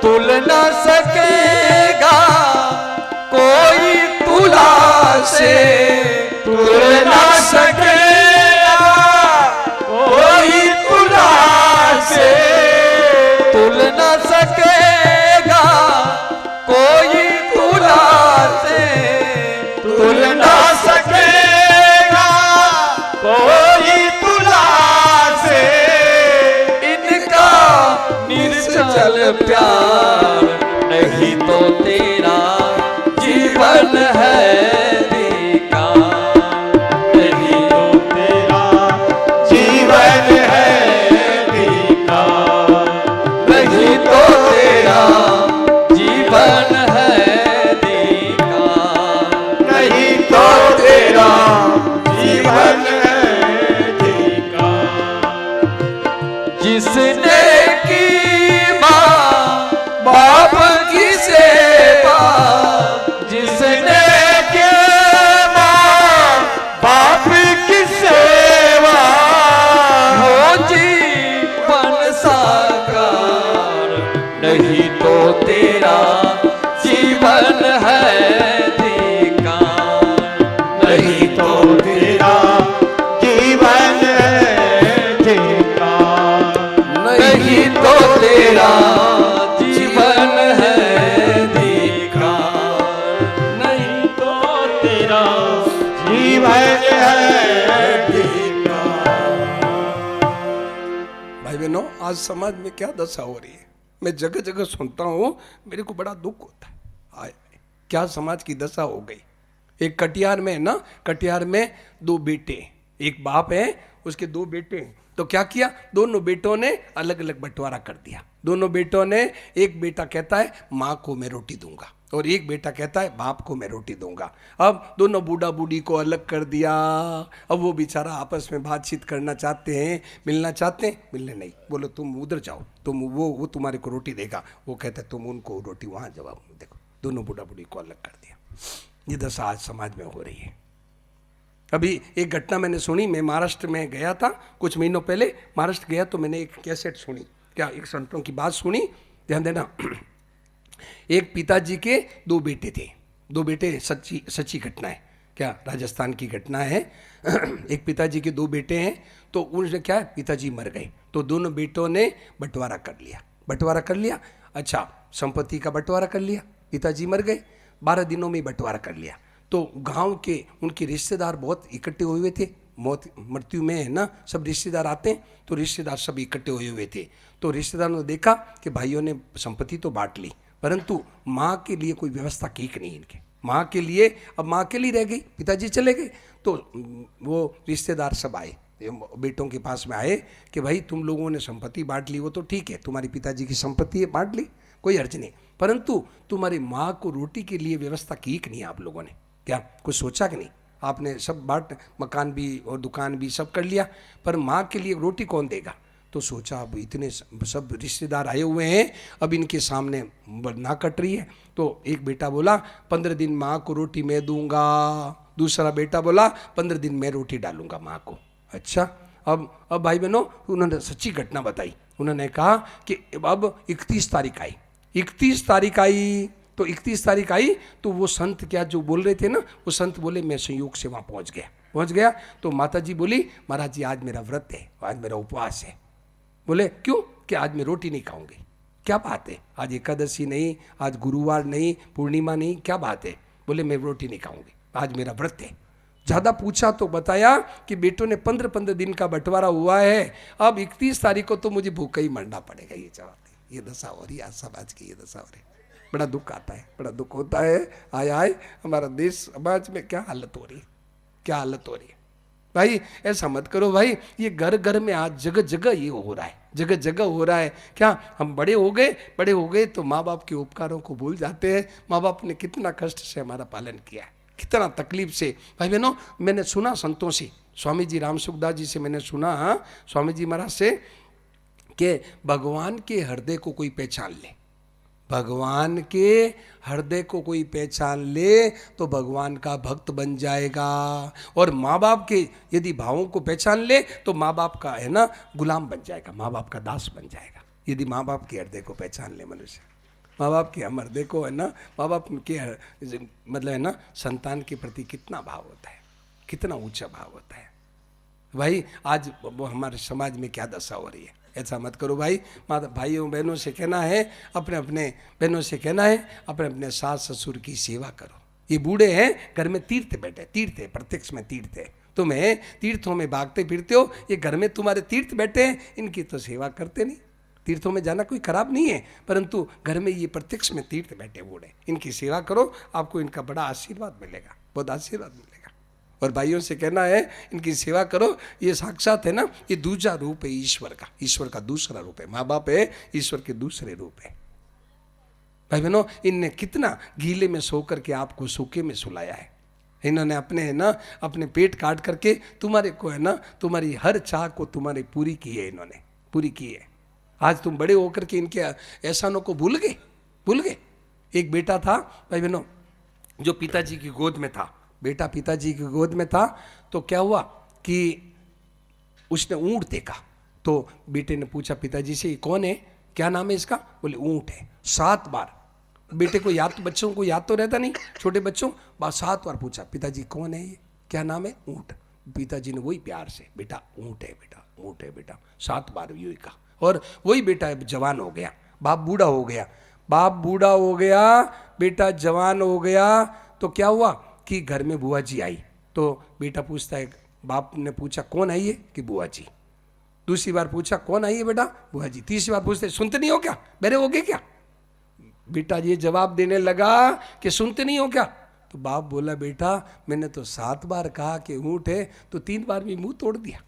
तुल न सकेगा कोई तुला से, तुल न सकेगा कोई तुला से, तुल न सकेगा कोई तुला से, तुल न सकेगा कोई तुला से, इनका निर्चल प्यार नहीं तो तेरा जीवन है बेकार, नहीं तो तेरा जीवन है बेकार, नहीं तो तेरा जीवन है बेकार, नहीं तो तेरा जीवन है बेकार, जिसने की माँ बाप की सेवा, जिसने के माँ बाप की सेवा, हो जीवन साकार, नहीं तो तेरा जीवन है बेकार, नहीं तो तेरा जीवन है बेकार, नहीं तो तेरा जीवन है बेकार, नहीं तो तेरा जीवन है बेकार। भाई बहनों, आज समाज में क्या दशा हो रही है, मैं जगह जगह सुनता हूँ, मेरे को बड़ा दुख होता है। आए क्या समाज की दशा हो गई। एक कटिहार में है ना, कटिहार में दो बेटे, एक बाप है, उसके दो बेटे हैं। तो क्या किया, दोनों बेटों ने अलग अलग बंटवारा कर दिया। दोनों बेटों ने, एक बेटा कहता है माँ को मैं रोटी दूंगा और एक बेटा कहता है बाप को मैं रोटी दूंगा। अब दोनों बूढ़ा बूढ़ी को अलग कर दिया। अब वो बेचारा आपस में बातचीत करना चाहते हैं, मिलना चाहते हैं, मिलने नहीं, बोलो तुम उधर जाओ, तुम वो तुम्हारे को रोटी देगा, वो कहता है तुम उनको रोटी वहाँ जवाब। देखो दोनों बूढ़ा बूढ़ी को अलग कर दिया। ये दशा आज समाज में हो रही है। अभी एक घटना मैंने सुनी, मैं महाराष्ट्र में गया था कुछ महीनों पहले, महाराष्ट्र गया तो मैंने एक कैसेट सुनी, क्या एक संतों की बात सुनी, ध्यान देना। एक पिताजी के दो बेटे थे, दो बेटे, सच्ची घटना है, क्या राजस्थान की घटना है। एक पिताजी के दो बेटे हैं, तो उन्होंने क्या है, पिताजी मर गए तो दोनों बेटों ने बंटवारा कर लिया। बंटवारा कर लिया, अच्छा संपत्ति का बंटवारा कर लिया। पिताजी मर गए, 12 दिनों में बंटवारा कर लिया। तो गांव के उनके रिश्तेदार बहुत इकट्ठे हुए हुए थे, मौत मृत्यु में है ना, सब रिश्तेदार आते हैं, तो रिश्तेदार सब इकट्ठे हुए हुए थे। तो रिश्तेदारों ने देखा कि भाइयों ने संपत्ति तो बांट ली, परंतु माँ के लिए कोई व्यवस्था की नहीं इनके। माँ के लिए, अब माँ के लिए रह गई, पिताजी चले गए। तो वो रिश्तेदार सब आए, बेटों के पास में आए कि भाई तुम लोगों ने संपत्ति बांट ली, वो तो ठीक है, तुम्हारी पिताजी की संपत्ति है, बांट ली, कोई अर्ज नहीं, परंतु तुम्हारी माँ को रोटी के लिए व्यवस्था की कि नहीं आप लोगों ने, क्या कुछ सोचा कि नहीं? आपने सब बांट, मकान भी और दुकान भी सब कर लिया, पर माँ के लिए रोटी कौन देगा? तो सोचा अब इतने सब रिश्तेदार आए हुए हैं, अब इनके सामने ना कट रही है। तो एक बेटा बोला 15 दिन माँ को रोटी मैं दूंगा, दूसरा बेटा बोला 15 दिन मैं रोटी डालूंगा माँ को। अच्छा, अब भाई बहनों, उन्होंने सच्ची घटना बताई। उन्होंने कहा कि अब 31 तारीख आई, 31 तारीख आई, तो 31 तारीख आई तो वो संत क्या जो बोल रहे थे ना, वो संत बोले मैं संयोग से वहाँ पहुँच गया। तो माता जी बोली महाराज जी आज मेरा व्रत है, आज मेरा उपवास है। बोले क्यों? कि आज मैं रोटी नहीं खाऊंगी। क्या बात है, आज एकादशी नहीं, आज गुरुवार नहीं, पूर्णिमा नहीं, क्या बात है? बोले मैं रोटी नहीं खाऊंगी, आज मेरा व्रत है। ज़्यादा पूछा तो बताया कि बेटों ने 15-15 दिन का बंटवारा हुआ है, अब 31 तारीख को तो मुझे भूखा ही मरना पड़ेगा। ये जवाब, ये दशा हो रही है आज समाज की, ये दशा हो रही है। बड़ा दुख आता है, बड़ा दुख होता है। आए हमारा देश समाज में क्या हालत हो रही है, क्या हालत हो रही है। भाई ऐसा मत करो भाई। ये घर घर में आज जगह जगह ये हो रहा है, जगह जगह हो रहा है। क्या हम बड़े हो गए तो माँ बाप के उपकारों को भूल जाते हैं। माँ बाप ने कितना कष्ट से हमारा पालन किया है, कितना तकलीफ से। भाई बहनों, मैंने सुना संतों से, स्वामी जी राम सुखदास जी से मैंने सुना, स्वामी जी महाराज से, कि भगवान के हृदय को कोई पहचान ले, भगवान के हृदय को कोई पहचान ले तो भगवान का भक्त बन जाएगा। और माँ बाप के यदि भावों को पहचान ले तो माँ बाप का है ना गुलाम बन जाएगा, माँ बाप का दास बन जाएगा। यदि माँ बाप के हृदय को पहचान ले मनुष्य, माँ बाप के हम हृदय को है ना, माँ बाप के मतलब है ना संतान के प्रति कितना भाव होता है, कितना ऊंचा भाव होता है। भाई आज वो हमारे समाज में क्या दशा हो रही है, ऐसा मत करो भाई। माता भाइयों बहनों से कहना है, अपने अपने बहनों से कहना है, अपने अपने सास ससुर की सेवा करो। ये बूढ़े हैं घर में तीर्थ बैठे, तीर्थ है, प्रत्यक्ष में तीर्थ है। तुम्हें तीर्थों में भागते फिरते हो, ये घर में तुम्हारे तीर्थ बैठे हैं, इनकी तो सेवा करते नहीं। तीर्थों में जाना कोई खराब नहीं है, परंतु घर में ये प्रत्यक्ष में तीर्थ बैठे बूढ़े, इनकी सेवा करो, आपको इनका बड़ा आशीर्वाद मिलेगा, बहुत आशीर्वाद मिलेगा। और भाइयों से कहना है इनकी सेवा करो। ये साक्षात है ना, ये दूसरा रूप है ईश्वर का, ईश्वर का दूसरा रूप है। माँ बाप है ईश्वर के दूसरे रूप है। भाई बहनों, इनने कितना गीले में सो करके आपको सूखे में सुलाया है। इन्होंने अपने है ना अपने पेट काट करके तुम्हारे को है ना, तुम्हारी हर चाह को तुम्हारी पूरी की है, इन्होंने पूरी की है। आज तुम बड़े होकर के इनके एहसानों को भूल गए। एक बेटा था भाई बहनों, जो पिताजी की गोद में था, बेटा पिताजी की गोद में था, तो क्या हुआ कि उसने ऊंट देखा। तो बेटे ने पूछा पिताजी से, ये कौन है, क्या नाम है इसका? बोले ऊंट है। 7 बार बेटे को याद, बच्चों को याद तो रहता नहीं, छोटे बच्चों, 7 बार पूछा पिताजी कौन है ये, क्या नाम है? ऊंट। पिताजी ने वही प्यार से, बेटा ऊंट है, बेटा ऊंट है, बेटा 7 बार यूं ही कहा। और वही बेटा जवान हो गया, बाप बूढ़ा हो गया, बेटा जवान हो गया। तो क्या हुआ कि घर में बुआ जी आई। तो बेटा पूछता है, बाप ने पूछा कौन आई है, कि बुआ जी। दूसरी बार पूछा कौन आई है बेटा, बुआ जी। तीसरी बार पूछते सुनते नहीं हो क्या, मेरे हो गए क्या? बेटा ये जवाब देने लगा कि सुनते नहीं हो क्या? तो बाप बोला, बेटा मैंने तो 7 बार कहा कि ऊंट है, तो 3 बार भी मुंह तोड़ दिया।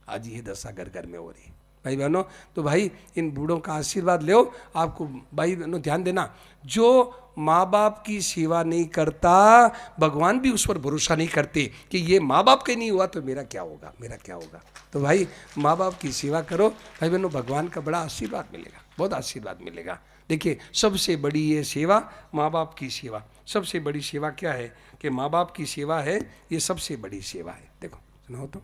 आज ये दशा घर घर में हो रही है। भाई बहनों, तो भाई इन बूढ़ों का आशीर्वाद लो। आपको भाई बहनों ध्यान देना, जो माँ बाप की सेवा नहीं करता, भगवान भी उस पर भरोसा नहीं करते कि ये माँ बाप के नहीं हुआ तो मेरा क्या होगा। तो भाई माँ बाप की सेवा करो भाई बहनों, भगवान का बड़ा आशीर्वाद मिलेगा, बहुत आशीर्वाद मिलेगा। देखिए सबसे बड़ी ये सेवा माँ बाप की सेवा, सबसे बड़ी सेवा क्या है कि माँ बाप की सेवा है, ये सबसे बड़ी सेवा है। देखो सुनाओ तो,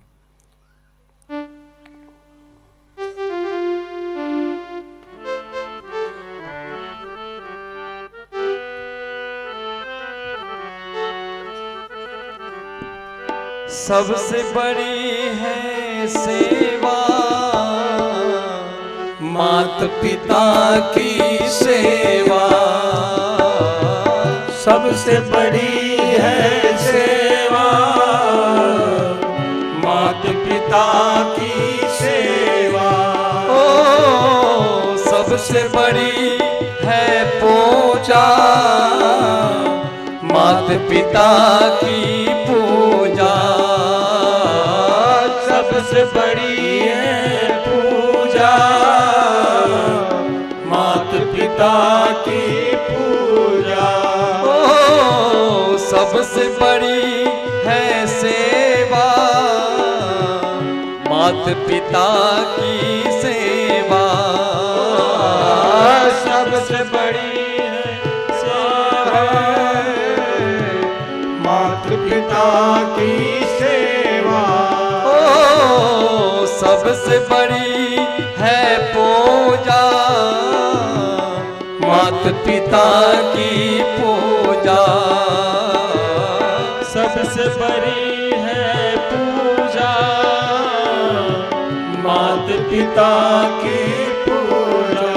सबसे बड़ी है सेवा मात पिता की सेवा, सबसे बड़ी है सेवा मात पिता की सेवा। ओ सबसे बड़ी है पूजा मात पिता की पूजा, सबसे बड़ी है पूजा मात पिता की पूजा। ओ सबसे बड़ी है सेवा मात पिता की सेवा, सबसे बड़ी है सेवा मात पिता की सेवा। सबसे बड़ी है पूजा मात पिता की पूजा, सबसे बड़ी है पूजा मात पिता की पूजा।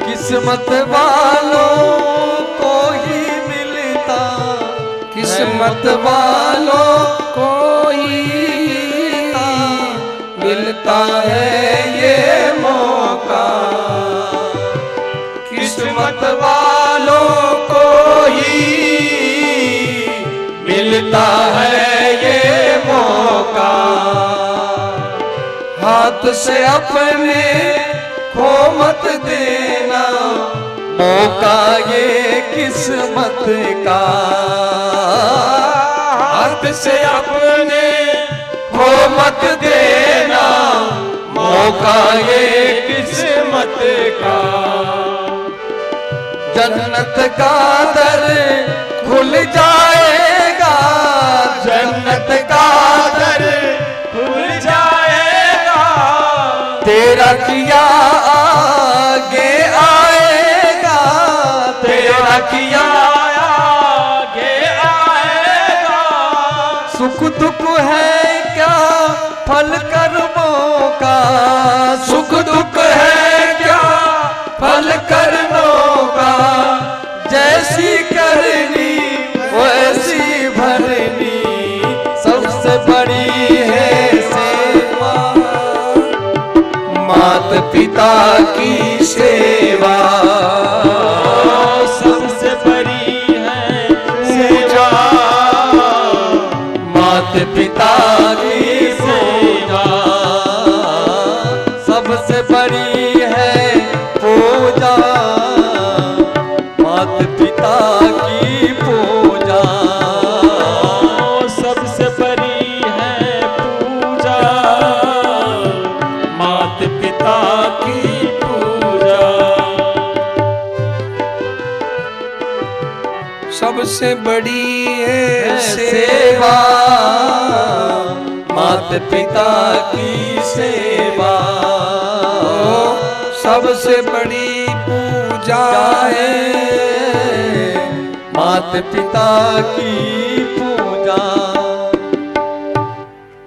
किस्मत वालों को ही मिलता, किस्मत वालों को ही मिलता है ये मौका, किस्मत वालों को ही मिल मिलता है ये मौका, हाथ से अपने खो मत देना, मौका ये किस्मत का। हाथ से अपने खो मत देना, मौका ये किस्मत का। जन्नत का दर खुल जाएगा, जन्नत का दर खुल जाएगा, तेरा किया आगे आएगा, तेरा किया आगे आएगा। सुख दुख है क्या फल कर्मों का, सुख दुख है क्या फल कर्मों का, जैसी करनी वैसी भरनी, सबसे बड़ी है सेवा माता पिता की सेवा, सबसे बड़ी है सेवा माता पिता की सेवा, सबसे बड़ी है पूजा माता पिता की पूजा, सबसे बड़ी है पूजा माता पिता की पूजा। सबसे बड़ी है सेवा माता पिता की सेवा, सबसे बड़ी पूजा है माता पिता की पूजा।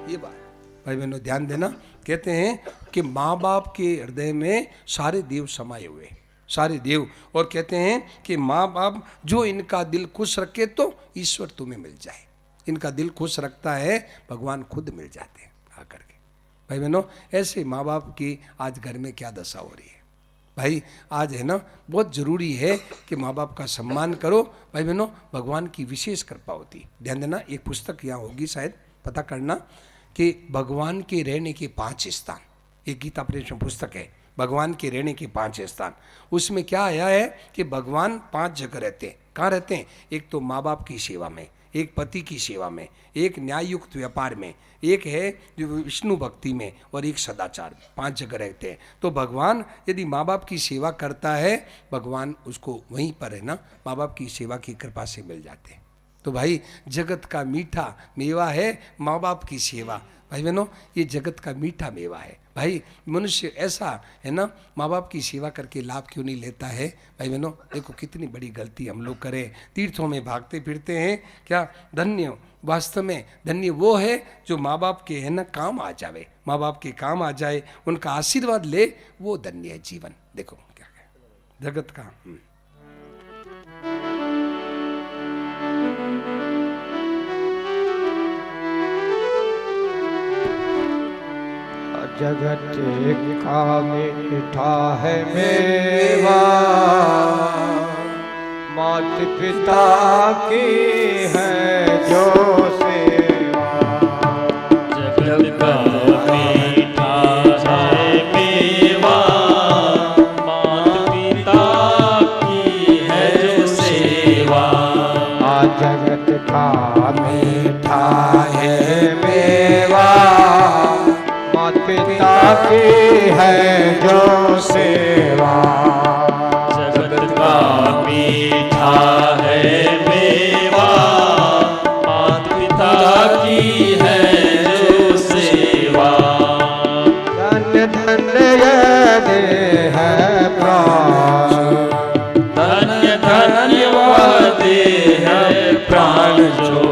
ये बात भाई बहनों ध्यान देना। कहते हैं कि माँ बाप के हृदय में सारे देव समाये हुए, सारे देव, और कहते हैं कि माँ बाप जो इनका दिल खुश रखे तो ईश्वर तुम्हें मिल जाए, इनका दिल खुश रखता है भगवान खुद मिल जाते हैं आकर के। भाई बहनों ऐसे माँ बाप की आज घर में क्या दशा हो रही है भाई, आज है ना बहुत ज़रूरी है कि माँ बाप का सम्मान करो। भाई बहनों भगवान की विशेष कृपा होती है। ध्यान देना, एक पुस्तक यहाँ होगी शायद, पता करना कि भगवान के रहने के 5 स्थान, एक गीता प्रेषण पुस्तक है, भगवान के रहने के 5 स्थान। उसमें क्या आया है कि भगवान 5 जगह रहते हैं। कहाँ रहते हैं? एक तो माँ बाप की सेवा में, एक पति की सेवा में, एक न्याययुक्त व्यापार में, एक है जो विष्णु भक्ति में, और एक सदाचार में। 5 जगह रहते हैं। तो भगवान यदि माँ बाप की सेवा करता है, भगवान उसको वहीं पर है ना माँ बाप की सेवा की कृपा से मिल जाते हैं। तो भाई जगत का मीठा मेवा है माँ बाप की सेवा। भाई बहनों ये जगत का मीठा मेवा है। भाई मनुष्य ऐसा है ना माँ बाप की सेवा करके लाभ क्यों नहीं लेता है? भाई बहनों देखो कितनी बड़ी गलती हम लोग करें, तीर्थों में भागते फिरते हैं। क्या धन्य, वास्तव में धन्य वो है जो माँ बाप के है ना काम आ जावे, माँ बाप के काम आ जाए, उनका आशीर्वाद ले, वो धन्य है जीवन। देखो क्या है जगत का। जगत का मीठा है मेवा, मात पिता की है जो सेवा। जगत का मीठा है मेवा, मात पिता की है जो सेवा। जगत का मीठा है मेवा, पिता की है जो सेवा। जगत का मीठा है मेवा, मात पिता की है जो सेवा। धन्य धन्य ये है प्राण, धन्य धन्य वह देह है प्राण जो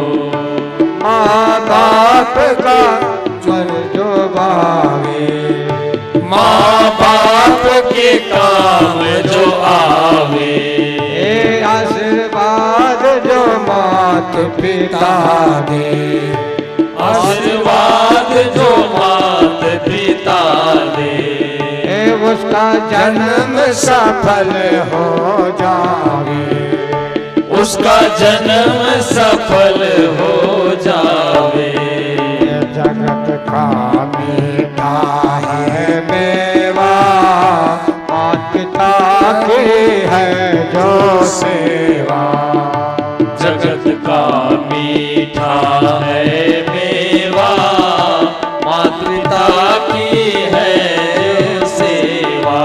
माँ बाप का स्वर जो भावे, माँ बाप के काम जो आवे। आशीर्वाद जो मात पिता दे, आशीर्वाद जो मात पिता दे। उसका जन्म सफल हो जावे, उसका जन्म सफल हो सेवा। जगत का मीठा है मेवा, माता पिता की है सेवा।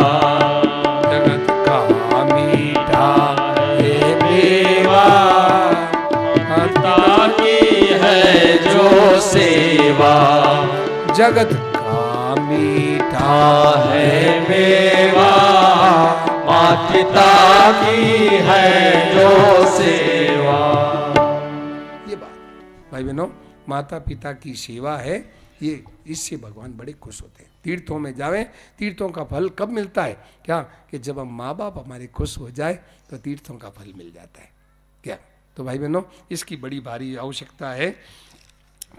जगत का मीठा है मेवा, पिता की है जो सेवा। जगत का मीठा है मेवा, माता पिता की है जो सेवा। ये बात भाई बहनों, माता पिता की सेवा है, ये इससे भगवान बड़े खुश होते हैं। तीर्थों में जावें, तीर्थों का फल कब मिलता है? क्या कि जब हम माँ बाप हमारे खुश हो जाए तो तीर्थों का फल मिल जाता है। क्या तो भाई बहनों, इसकी बड़ी भारी आवश्यकता है।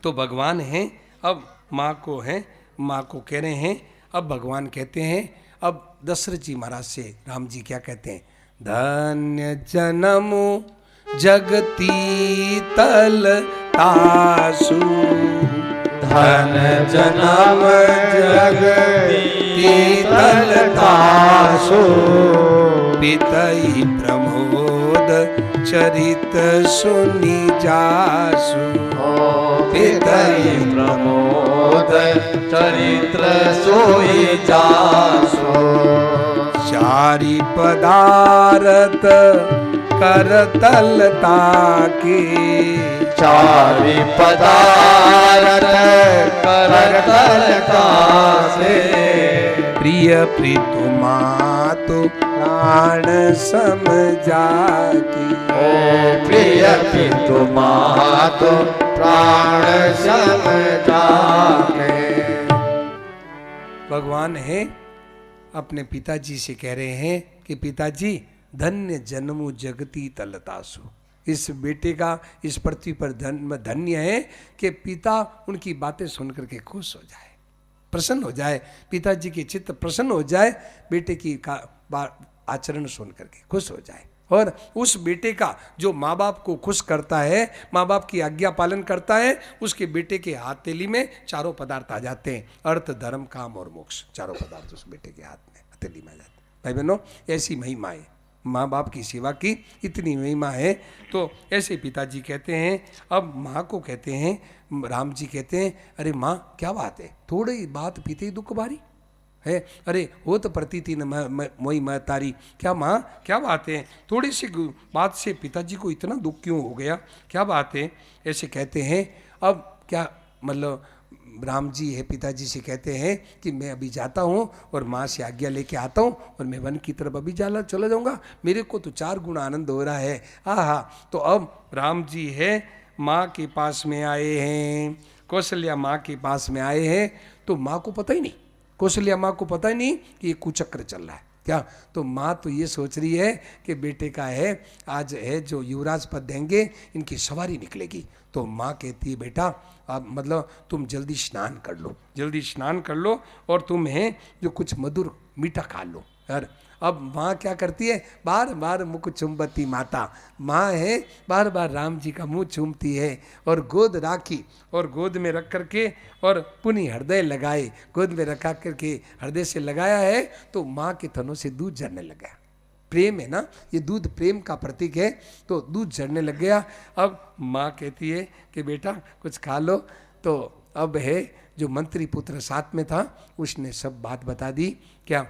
तो भगवान हैं, अब माँ को हैं, माँ को कह रहे हैं। अब भगवान कहते हैं, अब दशरथ जी महाराज से राम जी क्या कहते हैं? धन्य जन्म जगती तल तासु, धन जन्म जगती तल तासु। पितई प्रमोद चरित सुनि जासु। पितई प्रमोद चरित्र सोई जासु। चारि पदारथ करतल ताके, चारि पदारथ करतल तासे। प्रिय प्रीतु मातु प्राण सम जाकी। प्रिय पितु मातु प्राण सम जाके। भगवान है अपने पिताजी से कह रहे हैं कि पिताजी धन्य जन्मु जगती तलतासु। इस बेटे का इस पृथ्वी पर धन्य है कि पिता उनकी बातें सुन करके खुश हो जाए, प्रसन्न हो जाए, पिताजी की चित्त प्रसन्न हो जाए, बेटे की आचरण सुन करके खुश हो जाए। और उस बेटे का जो माँ बाप को खुश करता है, माँ बाप की आज्ञा पालन करता है, उसके बेटे के हथेली में चारों पदार्थ आ जाते हैं, अर्थ धर्म काम और मोक्ष। चारों पदार्थ उस बेटे के हाथ में हथेली में आ जाते हैं। भाई बहनों, ऐसी महिमा है, माँ बाप की सेवा की इतनी महिमा है। तो ऐसे पिताजी कहते हैं। अब माँ को कहते हैं, राम जी कहते हैं, अरे माँ क्या बात है, थोड़ी बात पीते ही दुख बारी है। अरे हो तो प्रतीति न मोई मैं तारी। क्या माँ क्या बात है, थोड़ी सी बात से पिताजी को इतना दुख क्यों हो गया, क्या बात है? ऐसे कहते हैं। अब क्या मतलब राम जी है, पिताजी से कहते हैं कि मैं अभी जाता हूँ और माँ से आज्ञा लेके आता हूँ और मैं वन की तरफ अभी चला जाऊँगा। मेरे को तो 4 गुना आनंद हो रहा है। आहा। तो अब राम जी है माँ के पास में आए हैं, कौशल्या माँ के पास में आए हैं। तो माँ को पता ही नहीं, कौशल्या माँ को पता ही नहीं कि ये कुचक्र चल रहा है। क्या तो माँ तो ये सोच रही है कि बेटे का है, आज है जो युवराज पद देंगे, इनकी सवारी निकलेगी। तो माँ कहती है, बेटा आप मतलब तुम जल्दी स्नान कर लो, जल्दी स्नान कर लो और तुम है जो कुछ मधुर मीठा खा लो यार। अब माँ क्या करती है, बार बार मुख चुम्बती माता। माँ है बार बार राम जी का मुंह चूमती है और गोद राखी और गोद में रख करके और पुनः हृदय लगाए, गोद में रखा करके हृदय से लगाया है तो माँ के थनों से दूध झरने लगा। प्रेम है ना, ये दूध प्रेम का प्रतीक है, तो दूध झरने लग गया। अब माँ कहती है कि बेटा कुछ खा लो। तो अब है जो मंत्री पुत्र साथ में था उसने सब बात बता दी। क्या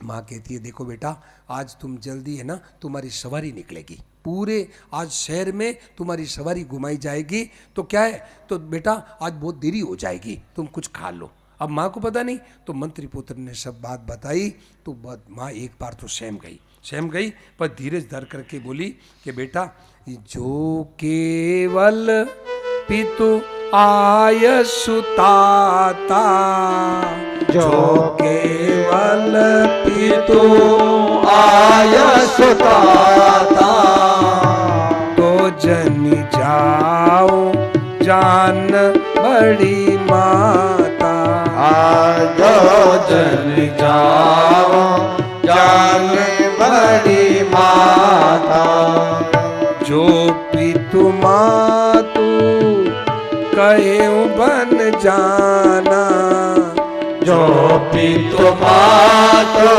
माँ कहती है, देखो बेटा आज तुम जल्दी है ना, तुम्हारी सवारी निकलेगी, पूरे आज शहर में तुम्हारी सवारी घुमाई जाएगी। तो क्या है, तो बेटा आज बहुत देरी हो जाएगी, तुम कुछ खा लो। अब माँ को पता नहीं, तो मंत्री पुत्र ने सब बात बताई। तो माँ एक बार तो सहम गई, पर धीरज धर करके बोली कि बेटा जो केवल पितु आय सुताता, जो केवल पितु आय सुताता, तो जनि जाओ जान बड़ी माता। जो जन जाओ जान बड़ी माता। जो पितु मातु कहे बन जाना, जो पितु मातु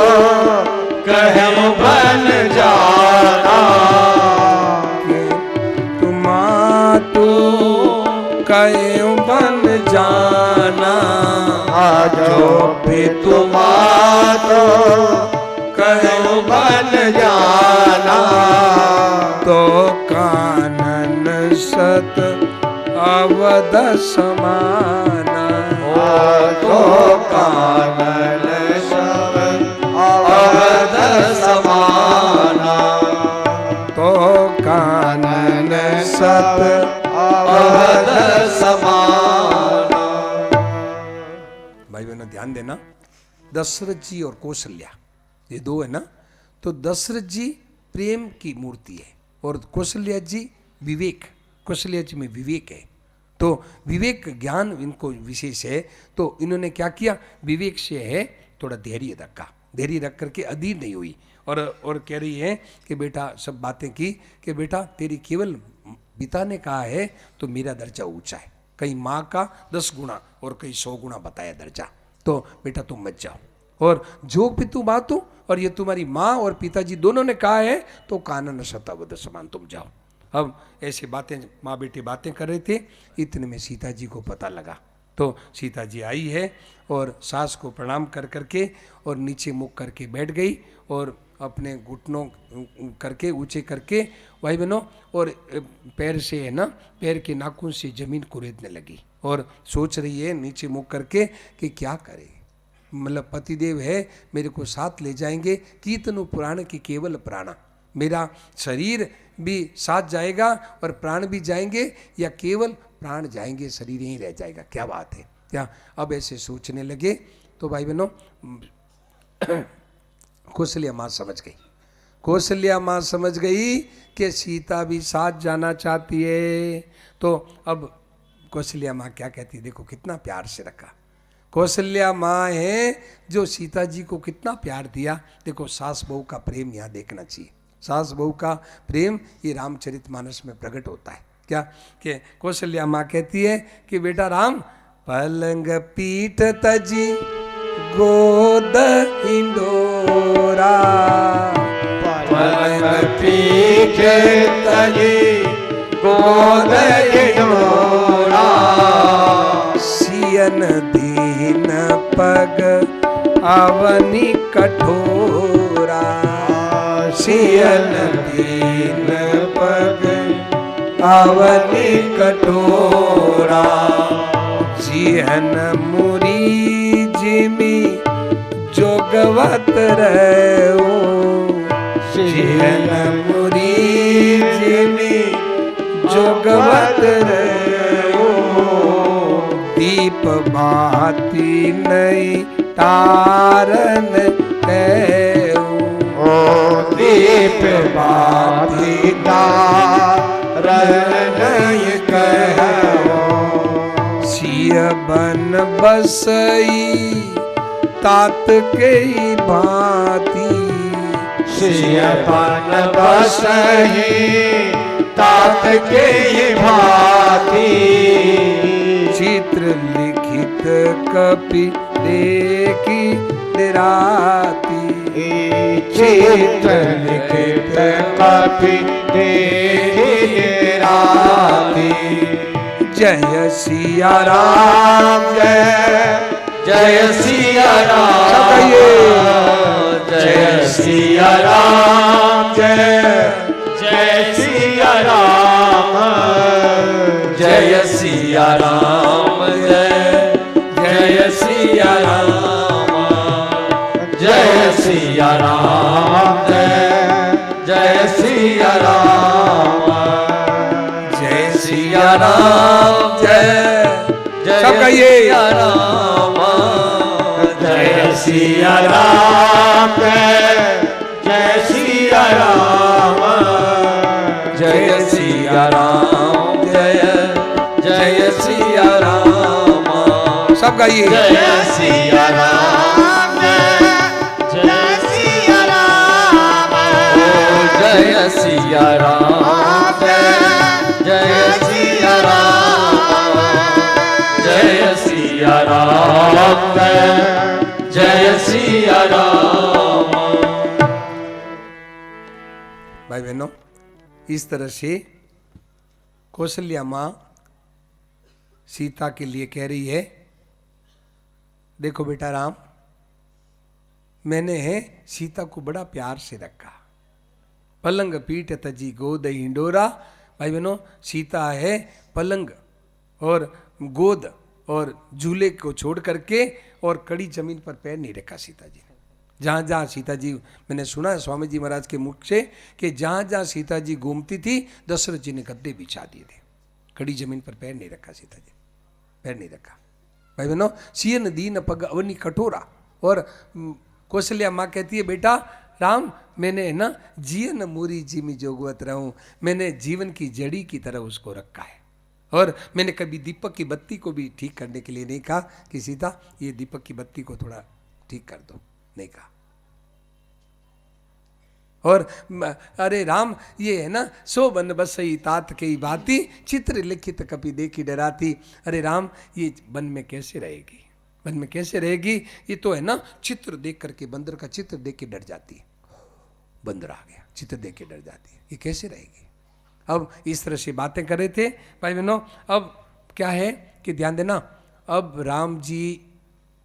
कहूँ बन जाना, तू कहूँ बन जाना, जो भी तुम्हारो कहूँ बन जाना, तो कानन सत अवध समाना, तो कानन सब अवध समाना, तो कानन सत अवध समाना। भाई बहनों ध्यान देना, दशरथ जी और कौशल्या ये दो है ना, तो दशरथ जी प्रेम की मूर्ति है और कौशल्या जी विवेक, कौशल्या जी में विवेक है, तो विवेक ज्ञान इनको विशेष है। तो इन्होंने क्या किया, विवेक से है थोड़ा धैर्य रखा, धैर्य रख करके अधीर नहीं हुई और कह रही है कि बेटा सब बातें की कि बेटा तेरी केवल पिता ने कहा है तो मेरा दर्जा ऊंचा है, कहीं माँ का 10 गुना और कहीं 100 गुना बताया दर्जा, तो बेटा तुम मत जाओ, और जो भी तू बात हो और ये तुम्हारी माँ और पिताजी दोनों ने कहा है तो कानन शतावध समान तुम जाओ। अब ऐसे बातें माँ बेटे बातें कर रहे थे, इतने में सीता जी को पता लगा, तो सीता जी आई है और सास को प्रणाम कर करके और नीचे मुख करके बैठ गई और अपने घुटनों करके ऊंचे करके भाई बहनों और पैर से है ना, पैर के नाखून से जमीन को रेतने लगी और सोच रही है नीचे मुख करके कि क्या करे, मतलब पतिदेव है मेरे को साथ ले जाएंगे, कीर्तनु पुराण की केवल प्राणा, मेरा शरीर भी साथ जाएगा और प्राण भी जाएंगे या केवल प्राण जाएंगे शरीर ही रह जाएगा, क्या बात है क्या। अब ऐसे सोचने लगे तो भाई बहनों कौशल्या माँ समझ गई, कौशल्या माँ समझ गई कि सीता भी साथ जाना चाहती है, तो अब कौशल्या माँ क्या कहती है, देखो कितना प्यार से रखा, कौशल्या माँ है जो सीता जी को कितना प्यार दिया। देखो सास बहू का प्रेम यहाँ देखना चाहिए, सास बहू का प्रेम ये रामचरितमानस में प्रकट होता है, क्या कि कौशल्या माँ कहती है कि बेटा राम पलंग पीठ तजी गोद इंडोरा, पलंग पीठ तजी गोद इंडोरा, सियन दीन पग अवनी कठोरा, सियन दीन पग अवनी कठोरा, जिहन मुरी जिमी जोगवत रहो, जिहन मुरी जिमी जोगवत रहो, दीप भाती नहीं तारन है, दीप भाती तारन नहीं कहो, सिय बन बसई तात के भांति, सिय बन बसही तात के भांति, चित्र लिखित कपि देखी निराती, चित्र लिखित कपि देखी राती, जय सिया राम जय जय सिया राम, जय सिया राम जय जय सिया राम, जय सिया राम जय जय सिया राम, जय सिया राम जय जय सिया राम, जय सिया राम जय, सब कहिए राम, जय सिया राम जय सिया राम, जय सिया राम जय जय सिया राम, सब कहिए जय सिया राम जय सिया राम, जय सिया राम जय सिया राम, जय सिया राम जय सिया राम, भाई बहनों, इस तरह से कौशल्या माँ सीता के लिए कह रही है, देखो बेटा राम, मैंने सीता को बड़ा प्यार से रखा, पलंग पीठ तजी गोद हिंडोरा। भाई बहनों, सीता है पलंग और गोद और झूले को छोड़ करके और कड़ी जमीन पर पैर नहीं रखा सीता जी ने। जहाँ जहाँ सीता जी, मैंने सुना है स्वामी जी महाराज के मुख से कि जहाँ जहाँ सीता जी घूमती थी दशरथ जी ने गद्दे बिछा दिए थे, कड़ी जमीन पर पैर नहीं रखा सीता जी, पैर नहीं रखा। भाई बहनों, सियन दीन पग अवनी कठोरा। और कौशल्या माँ कहती है, बेटा राम, मैंने ना जीवन मूरी जी में जोगवत रहूं, मैंने जीवन की जड़ी की तरह उसको रखा है। और मैंने कभी दीपक की बत्ती को भी ठीक करने के लिए नहीं कहा कि सीता ये दीपक की बत्ती को थोड़ा ठीक कर दो, नहीं कहा। और अरे राम, ये है ना, सो बन बसई तात के बाती, चित्र लिखित कभी देखी डराती। अरे राम, ये वन में कैसे रहेगी, वन में कैसे रहेगी? ये तो है ना, चित्र देख करके, बंदर का चित्र देख के डर जाती है, बंदर आ गया, चित्र देख के डर जाती है, ये कैसे रहेगी? अब इस तरह से बातें कर रहे थे भाई बहनों। अब क्या है कि ध्यान देना, अब राम जी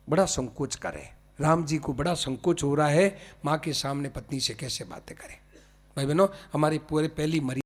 बड़ा संकोच कर रहे हैं, राम जी को बड़ा संकोच हो रहा है, माँ के सामने पत्नी से कैसे बातें करें। भाई बहनों, हमारी पूरे पहली मर्यादा